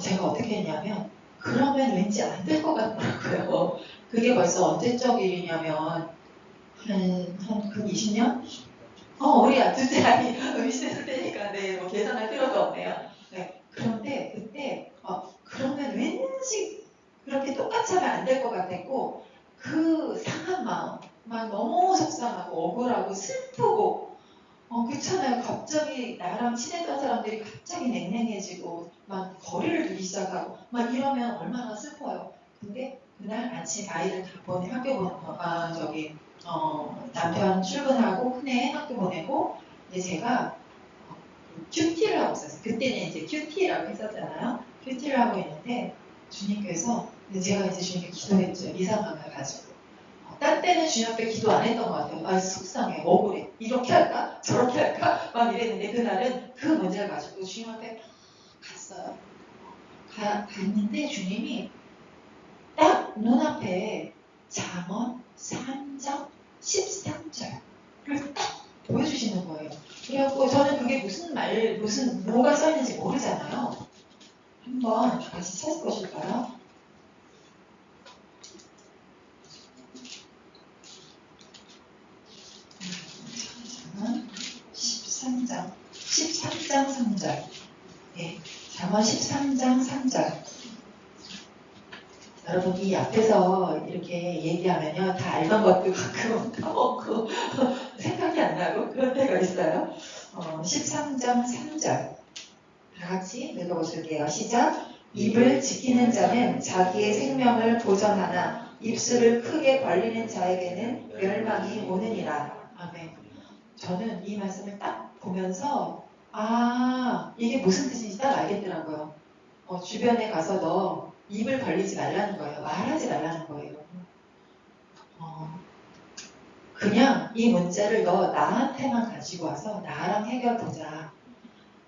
[SPEAKER 1] 제가 어떻게 했냐면 그러면 왠지 안 될 것 같더라고요. 그게 벌써 언제적 일이냐면 한 20년? 우리 둘째 아이 의심했을 때니까 뭐 계산할 필요도 없네요. 네. 그런데 그때 그러면 왠지 그렇게 똑같이 하면 안 될 것 같았고 그 상한 마음 막 너무 속상하고 억울하고 슬프고 그렇잖아요. 갑자기 나랑 친했던 사람들이 갑자기 냉랭해지고 막 거리를 두기 시작하고 막 이러면 얼마나 슬퍼요. 근데 그날 아침 아이들 다 남편 출근하고 큰애 학교 보내고 이제 제가 큐티를 하고 있었어요. 그때는 이제 큐티라고 했었잖아요. 큐티를 하고 있는데 주님께서 제가 이제 주님께 기도했죠. 이 상황을 가지고. 딴 때는 주님 앞에 기도 안 했던 것 같아요. 아, 속상해, 억울해. 이렇게 할까? 저렇게 할까? 막 이랬는데 그날은 그 문제를 가지고 주님 앞에 갔어요. 갔는데 주님이 딱 눈앞에 잠언 3장 13절을 딱 보여주시는 거예요. 그래갖고 저는 그게 뭐가 써있는지 모르잖아요. 한번 같이 찾아보실까요? 13장 3절. 예, 잠언 13장 3절. 여러분 이 앞에서 이렇게 얘기하면요 다 알던 것도 가끔 까먹고 생각이 안 나고 그런 때가 있어요. 13장 3절 다 같이 읽어보실게요. 시작. 입을 지키는 자는 자기의 생명을 보전하나 입술을 크게 벌리는 자에게는 멸망이 오느니라. 아멘. 저는 이 말씀을 딱 보면서 이게 무슨 뜻인지 딱 알겠더라고요. 주변에 가서 너 입을 벌리지 말라는 거예요. 말하지 말라는 거예요. 그냥 이 문제를 너 나한테만 가지고 와서 나랑 해결보자.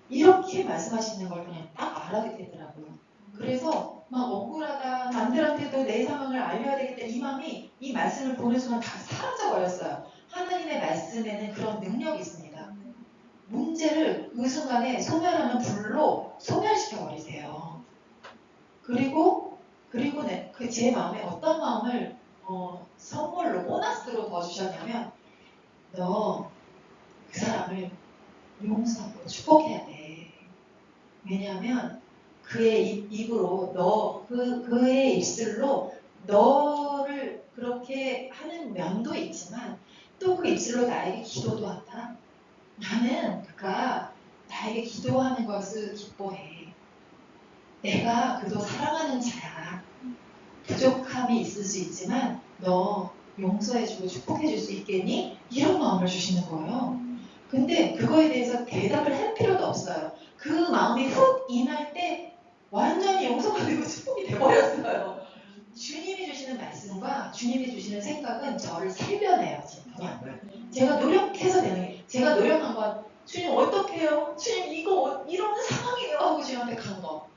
[SPEAKER 1] 이렇게 말씀하시는 걸 그냥 딱 알아듣겠더라고요. 그래서 막 억울하다, 남들한테도 내 상황을 알려야 되겠다 이 마음이 이 말씀을 보는 순간 다 사라져버렸어요. 하나님의 말씀에는 그런 능력이 있습니다. 문제를 그 순간에 소멸하는 불로 소멸시켜버리세요. 그리고 제 마음에 어떤 마음을 선물로 보너스로 더 주셨냐면 너 그 사람을 용서하고 축복해야 돼. 왜냐하면 그의 입으로 그의 입술로 너를 그렇게 하는 면도 있지만 또 그 입술로 나에게 기도도 한다. 나는 그가 나에게 기도하는 것을 기뻐해. 내가 그도 사랑하는 자야. 부족함이 있을 수 있지만 너 용서해주고 축복해줄 수 있겠니? 이런 마음을 주시는 거예요. 근데 그거에 대해서 대답을 할 필요도 없어요. 그 마음이 훅 임할 때 완전히 용서가 되고 축복이 돼버렸어요. 주님이 주시는 말씀과 주님이 주시는 생각은 저를 살려내요. 제가 노력해서 되는 게 제가 노력한 건 주님 어떡해요? 주님 이거 이런 상황이에요 하고 주님한테 간 거.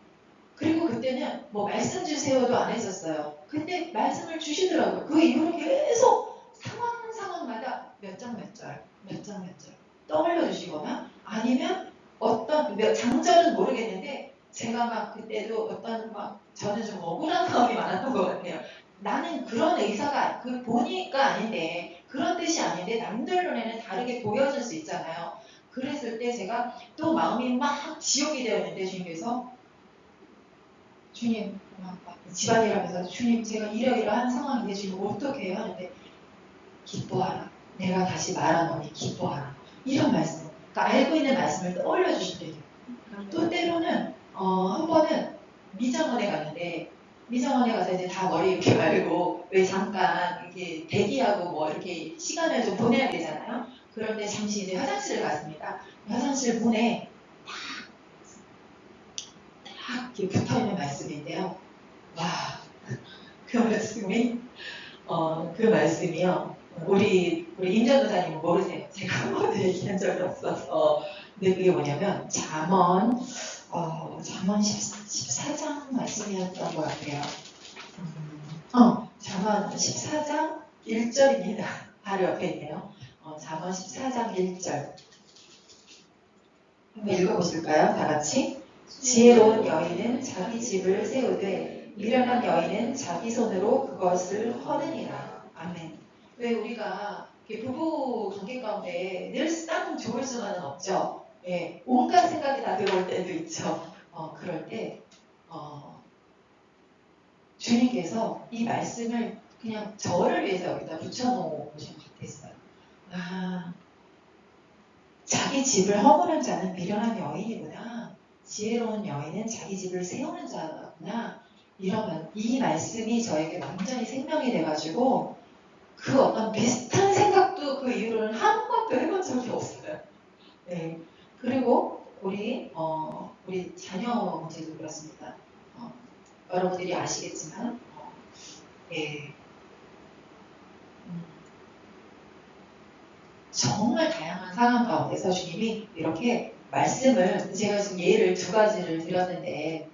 [SPEAKER 1] 그리고 그때는 뭐 말씀 주세요도 안 했었어요. 근데 말씀을 주시더라고요. 그 이후로 계속 상황마다 몇 장 몇 절 떠올려 주시거나 아니면 어떤 장절은 모르겠는데 제가 막 그때도 저는 좀 억울한 마음이 많았던 것 같아요. 나는 그런 의사가 보니까 아닌데 그런 뜻이 아닌데 남들 눈에는 다르게 보여질 수 있잖아요. 그랬을 때 제가 또 마음이 막 지옥이 되었는데 주님 집안일 하면서 주님 제가 이러이러한 상황인데 주님 어떻게 해요? 하는데 기뻐하라. 내가 다시 말하노니 기뻐하라. 이런 말씀. 그러니까 알고 있는 말씀을 떠올려 주실 때도 또 때로는 한 번은 미장원에 갔는데 미장원에 가서 이제 다 머리 이렇게 말고 왜 잠깐 이렇게 대기하고 뭐 이렇게 시간을 좀 보내야 되잖아요. 그런데 잠시 이제 화장실을 갔습니다. 화장실 문에 딱 이렇게 붙어 있는 말씀인데요. 와, 그 말씀이요. 우리 임 전도사님은 모르세요. 제가 한 번도 얘기한 적이 없어서. 근데 그게 뭐냐면 잠언 14장 말씀이었던 것 같아요. 잠언 14장 1절입니다. 바로 옆에 있네요. 잠언 14장 1절. 한번 읽어보실까요? 다 같이. 지혜로운 여인은 자기 집을 세우되 미련한 여인은 자기 손으로 그것을 허느니라. 아멘. 왜 우리가 부부 관계 가운데 늘상 좋을 수만은 없죠. 예, 온갖 생각이 다 들어올 때도 있죠. 그럴 때 주님께서 이 말씀을 그냥 저를 위해서 여기다 붙여놓으신 것 같았어요. 자기 집을 허무는 자는 미련한 여인이구나. 지혜로운 여인은 자기 집을 세우는 자구나. 이러면 이 말씀이 저에게 완전히 생명이 돼가지고 그 어떤 비슷한 생각도 그 이후로는 한 번도 해본 적이 없어요. 네. 그리고 우리 자녀 문제도 그렇습니다. 여러분들이 아시겠지만 예. 정말 다양한 상황 가운데서 주님이 이렇게 말씀을 제가 지금 예를 두 가지를 드렸는데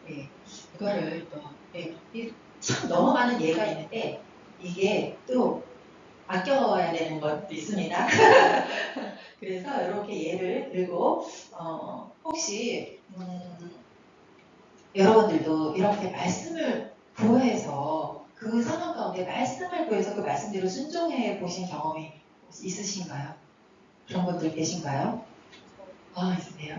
[SPEAKER 1] 예. 이거를 또 참 너무 많은 예가 있는데 이게 또 아껴야 되는 것도 있습니다. 그래서 이렇게 예를 들고 혹시 여러분들도 이렇게 말씀을 구해서 그 상황 가운데 말씀을 구해서 그 말씀대로 순종해 보신 경험이 있으신가요? 그런 분들 계신가요? 아, 있으세요?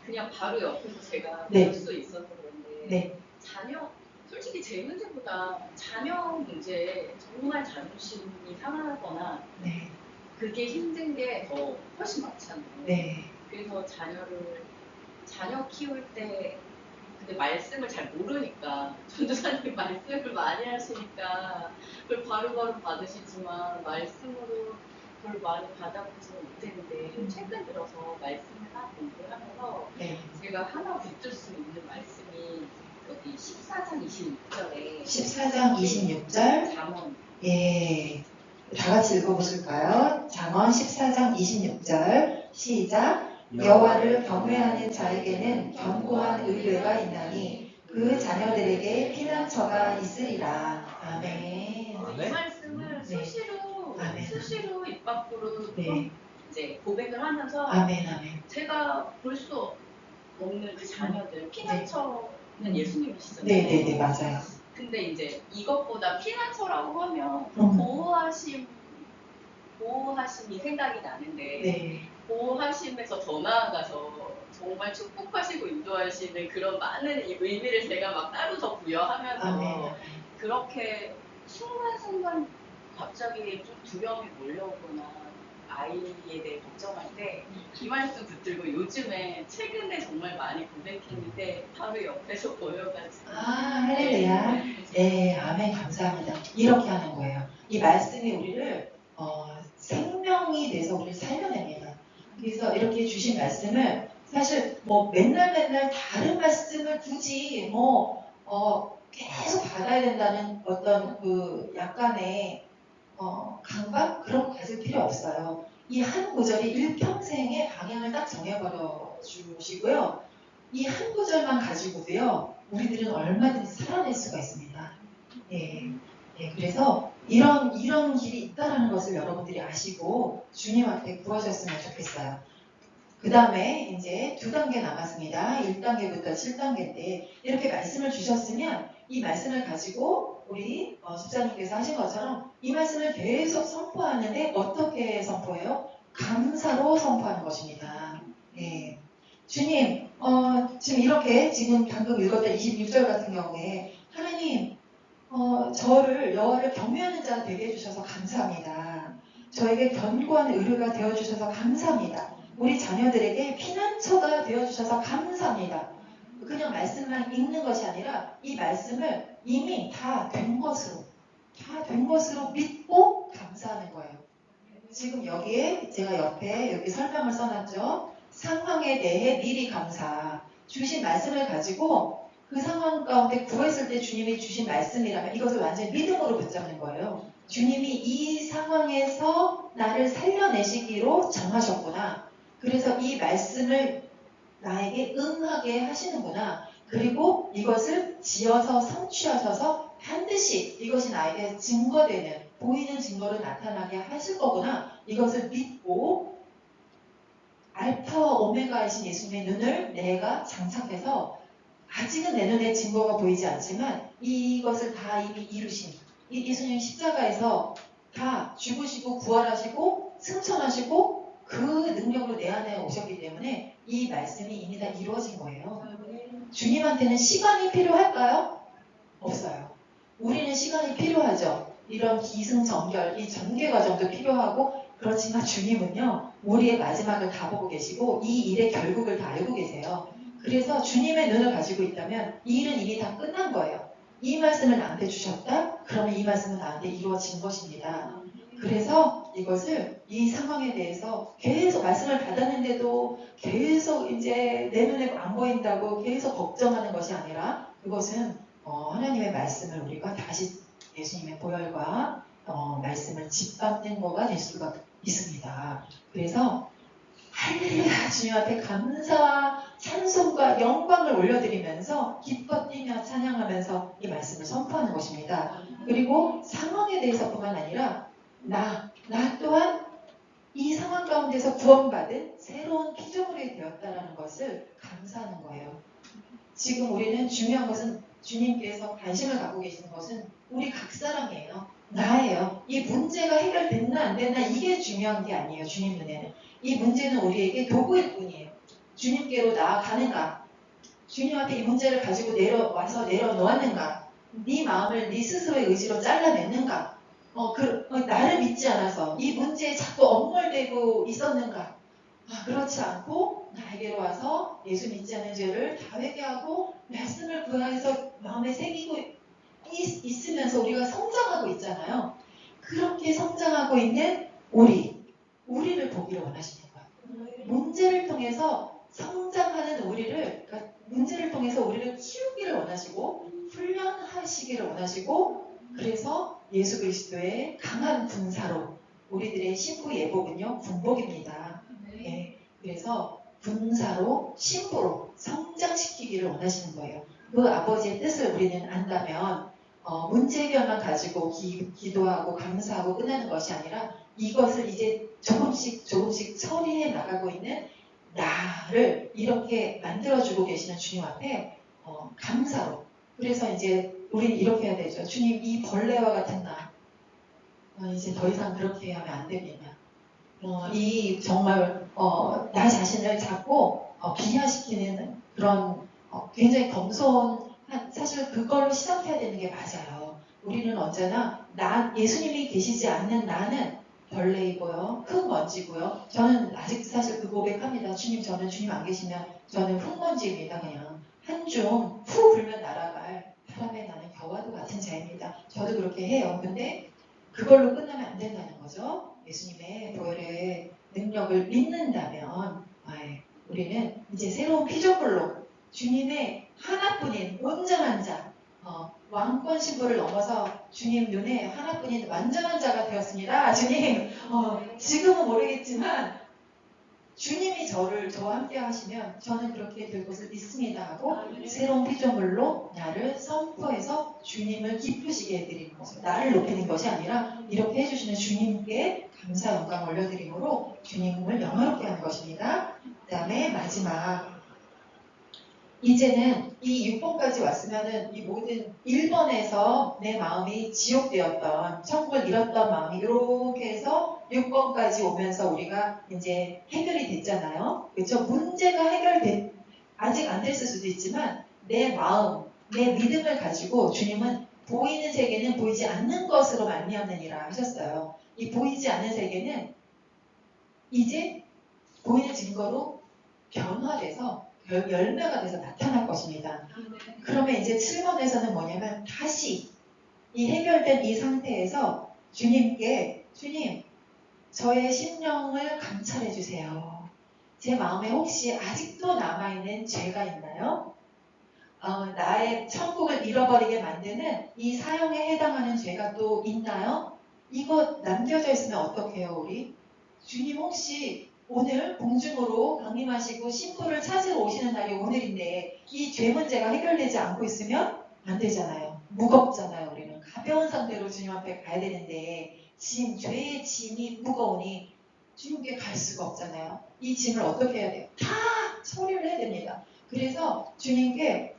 [SPEAKER 2] 그냥 바로 옆에서 제가
[SPEAKER 1] 네.
[SPEAKER 2] 볼 수 있어서 그런데
[SPEAKER 1] 네.
[SPEAKER 2] 자녀 솔직히 제 문제보다 자녀 문제 정말 자존심이 상하거나
[SPEAKER 1] 네.
[SPEAKER 2] 그게 힘든 게 더 훨씬 많잖아요.
[SPEAKER 1] 네.
[SPEAKER 2] 그래서 자녀 키울 때 근데 말씀을 잘 모르니까 전도사님 말씀을 많이 하시니까 그걸 바로바로 받으시지만 말씀으로 그걸 많이 받아보지는 못했는데 최근 들어서 말씀을 하나 공부하면서
[SPEAKER 1] 네.
[SPEAKER 2] 제가 하나 붙들 수 있는 말씀이 여기 14장 26절에
[SPEAKER 1] 14장 26절.
[SPEAKER 2] 잠언
[SPEAKER 1] 예. 다 같이 읽어보실까요? 잠언 14장 26절. 시작. 여호와를 경외하는 자에게는 견고한 의뢰가 있나니 그 자녀들에게 피난처가 있으리라. 아멘.
[SPEAKER 2] 이 말씀을
[SPEAKER 1] 네. 아멘.
[SPEAKER 2] 수시로 입 밖으로
[SPEAKER 1] 네.
[SPEAKER 2] 이제 고백을 하면서
[SPEAKER 1] 아멘. 아멘.
[SPEAKER 2] 제가 볼 수 없는 그 자녀들 피난처는 예수님이시잖아요.
[SPEAKER 1] 네네네, 맞아요.
[SPEAKER 2] 근데 이제 이것보다 피난처라고 하면 보호하심이 생각이 나는데
[SPEAKER 1] 네.
[SPEAKER 2] 보호하심에서 더 나아가서 정말 축복하시고 인도하시는 그런 많은 의미를 제가 막 따로 더 부여하면서
[SPEAKER 1] 아멘.
[SPEAKER 2] 그렇게 순간순간 갑자기 좀 두려움이 몰려오거나 아이에 대해 걱정할 때 이 말씀 붙들고 요즘에 최근에 정말 많이 고백했는데 바로 옆에서 보여가지고
[SPEAKER 1] 아, 할렐루야. 네, 아멘. 감사합니다. 이렇게 하는 거예요. 이 말씀이 우리를 생명이 돼서 우리를 살려냅니다. 그래서 이렇게 주신 말씀을 사실 뭐 맨날 다른 말씀을 굳이 계속 받아야 된다는 어떤 그 약간의 강박? 그런 거 가질 필요 없어요. 이 한 구절이 일평생의 방향을 딱 정해버려 주시고요. 이 한 구절만 가지고도요, 우리들은 얼마든지 살아낼 수가 있습니다. 예. 예, 그래서 이런 길이 있다는 것을 여러분들이 아시고 주님한테 구하셨으면 좋겠어요. 그 다음에 이제 2단계 남았습니다. 1단계부터 7단계인데 이렇게 말씀을 주셨으면 이 말씀을 가지고 우리 집사님께서 하신 것처럼 이 말씀을 계속 선포하는데 어떻게 선포해요? 감사로 선포하는 것입니다. 네. 주님, 지금 이렇게 지금 방금 읽었던 26절 같은 경우에 하나님, 저를 여호와를 경외하는 자가 되게 해주셔서 감사합니다. 저에게 견고한 의뢰가 되어주셔서 감사합니다. 우리 자녀들에게 피난처가 되어주셔서 감사합니다. 그냥 말씀만 읽는 것이 아니라 이 말씀을 이미 다 된 것으로 믿고 감사하는 거예요. 지금 여기에 제가 옆에 여기 설명을 써놨죠. 상황에 대해 미리 감사. 주신 말씀을 가지고 그 상황 가운데 구했을 때 주님이 주신 말씀이라면 이것을 완전히 믿음으로 붙잡는 거예요. 주님이 이 상황에서 나를 살려내시기로 정하셨구나. 그래서 이 말씀을 나에게 응하게 하시는구나. 그리고 이것을 지어서 성취하셔서 반드시 이것이 나에게 증거되는, 보이는 증거로 나타나게 하실 거구나. 이것을 믿고 알파와 오메가이신 예수님의 눈을 내가 장착해서 아직은 내 눈에 증거가 보이지 않지만 이것을 다 이미 이루신 예수님 십자가에서 다 죽으시고 부활하시고 승천하시고 그 능력으로 내 안에 오셨기 때문에 이 말씀이 이미 다 이루어진 거예요. 주님한테는 시간이 필요할까요? 없어요. 우리는 시간이 필요하죠. 이런 기승전결, 이 전개 과정도 필요하고 그렇지만 주님은요. 우리의 마지막을 다 보고 계시고 이 일의 결국을 다 알고 계세요. 그래서 주님의 눈을 가지고 있다면 이 일은 이미 다 끝난 거예요. 이 말씀을 나한테 주셨다? 그러면 이 말씀은 나한테 이루어진 것입니다. 그래서 이것을 이 상황에 대해서 계속 말씀을 받았는데도 계속 이제 내 눈에 안 보인다고 계속 걱정하는 것이 아니라 그것은 하나님의 말씀을 우리가 다시 예수님의 보혈과 말씀을 짓밟는 거가 될 수가 있습니다. 그래서 할렐루야 주님한테 감사와 찬송과 영광을 올려드리면서 기뻐 뛰며 찬양하면서 이 말씀을 선포하는 것입니다. 그리고 상황에 대해서뿐만 아니라 나 또한 이 상황 가운데서 구원받은 새로운 피조물이 되었다는 것을 감사하는 거예요. 지금 우리는 중요한 것은 주님께서 관심을 갖고 계시는 것은 우리 각 사람이에요. 나예요. 이 문제가 해결됐나 안 됐나 이게 중요한 게 아니에요. 주님 눈에는. 이 문제는 우리에게 도구일 뿐이에요. 주님께로 나아가는가? 주님 앞에 이 문제를 가지고 내려놓았는가? 네 마음을 네 스스로의 의지로 잘라냈는가? 나를 믿지 않아서 이 문제에 자꾸 얽몰되고 있었는가? 그렇지 않고 나에게로 와서 예수 믿지 않는 죄를 다 회개하고 말씀을 구해서 마음에 새기고 있으면서 우리가 성장하고 있잖아요. 그렇게 성장하고 있는 우리를 보기를 원하시는 거예요. 문제를 통해서 성장하는 그러니까 문제를 통해서 우리를 키우기를 원하시고 훈련하시기를 원하시고, 그래서 예수 그리스도의 강한 군사로 우리들의 신부 예복은요 군복입니다. 네, 그래서 군사로 신부로 성장시키기를 원하시는 거예요. 그 아버지의 뜻을 우리는 안다면 문제 해결만 가지고 기도하고 감사하고 끝나는 것이 아니라 이것을 이제 조금씩 처리해 나가고 있는 나를 이렇게 만들어주고 계시는 주님 앞에 감사로. 그래서 이제 우리는 이렇게 해야 되죠. 주님, 이 벌레와 같은 나 이제 더 이상 그렇게 하면 안 되겠냐. 이 정말 나 자신을 자꾸 비하시키는 그런 굉장히 겸손한, 사실 그걸로 시작해야 되는 게 맞아요. 우리는 언제나 예수님이 계시지 않는 나는 벌레이고요, 흙 먼지고요. 저는 아직 사실 그 고백합니다. 주님, 저는 주님 안 계시면 저는 흙먼지입니다. 그냥 한 줌 후 불면 날아갈 바람에 나는 겨와도 같은 자입니다. 저도 그렇게 해요. 근데 그걸로 끝나면 안 된다는 거죠. 예수님의 보혈의 능력을 믿는다면 우리는 이제 새로운 피조물로 주님의 하나뿐인 온전한 자, 왕권 신부를 넘어서 주님 눈에 하나뿐인 완전한 자가 되었습니다. 주님, 지금은 모르겠지만 주님이 저와 함께 하시면 저는 그렇게 될 것을 믿습니다 하고 새로운 피조물로 나를 선포해서 주님을 기쁘시게 해드리는 거죠. 나를 높이는 것이 아니라 이렇게 해주시는 주님께 감사 영광 올려드림으로 주님을 영화롭게 하는 것입니다. 그 다음에 마지막, 이제는 이 6번까지 왔으면은 이 모든 1번에서 내 마음이 지옥되었던, 천국을 잃었던 마음이 이렇게 해서 6번까지 오면서 우리가 이제 해결이 됐잖아요. 그렇죠? 문제가 아직 안 됐을 수도 있지만 내 마음, 내 믿음을 가지고 주님은 보이는 세계는 보이지 않는 것으로 말미암느니라 하셨어요. 이 보이지 않는 세계는 이제 보이는 증거로 변화돼서 열매가 돼서 나타날 것입니다. 그러면 이제 7번에서는 뭐냐면 다시 이 해결된 이 상태에서 주님께, 주님, 저의 심령을 감찰해 주세요. 제 마음에 혹시 아직도 남아있는 죄가 있나요? 나의 천국을 잃어버리게 만드는 이 사형에 해당하는 죄가 또 있나요? 이거 남겨져 있으면 어떡해요, 우리? 주님 혹시 오늘 공중으로 강림하시고 신부를 찾으러 오시는 날이 오늘인데 이 죄 문제가 해결되지 않고 있으면 안 되잖아요. 무겁잖아요. 우리는 가벼운 상태로 주님 앞에 가야 되는데 죄의 짐이 무거우니 주님께 갈 수가 없잖아요. 이 짐을 어떻게 해야 돼요? 다 처리를 해야 됩니다. 그래서 주님께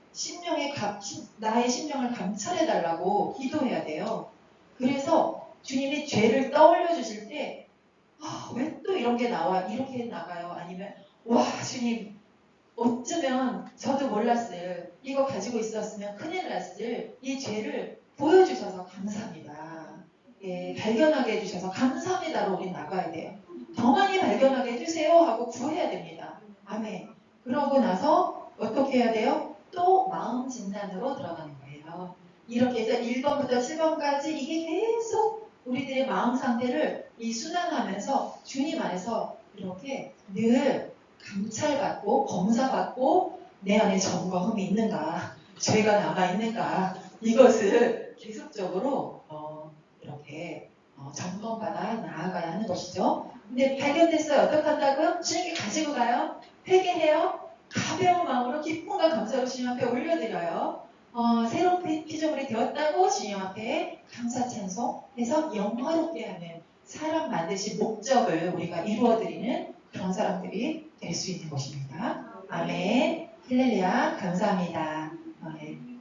[SPEAKER 1] 나의 심령을 감찰해달라고 기도해야 돼요. 그래서 주님이 죄를 떠올려 주실 때 왜 또 이런 게 나와? 이렇게 나가요? 아니면 와 주님 어쩌면 저도 몰랐을, 이거 가지고 있었으면 큰일 났을 이 죄를 보여주셔서 감사합니다. 예, 발견하게 해주셔서 감사합니다로 우린 나가야 돼요. 더 많이 발견하게 해주세요 하고 구해야 됩니다. 아멘. 그러고 나서 어떻게 해야 돼요? 또 마음 진단으로 들어가는 거예요. 이렇게 해서 1번부터 7번까지 이게 계속 우리들의 마음 상태를 이 순환하면서 주님 안에서 이렇게 늘 감찰받고 검사받고 내 안에 점과 흠이 있는가, 죄가 남아있는가, 이것을 계속적으로 이렇게 점검받아 나아가야 하는 것이죠. 근데 발견됐어요. 어떻게 한다고요? 주님께 가지고 가요. 회개해요. 가벼운 마음으로 기쁨과 감사로 주님 앞에 올려드려요. 새로운 피조물이 되었다고 주님 앞에 감사 찬송해서 영화롭게 하는, 사람 만드신 목적을 우리가 이루어드리는 그런 사람들이 될 수 있는 것입니다. 아멘. 할렐루야, 감사합니다. 네.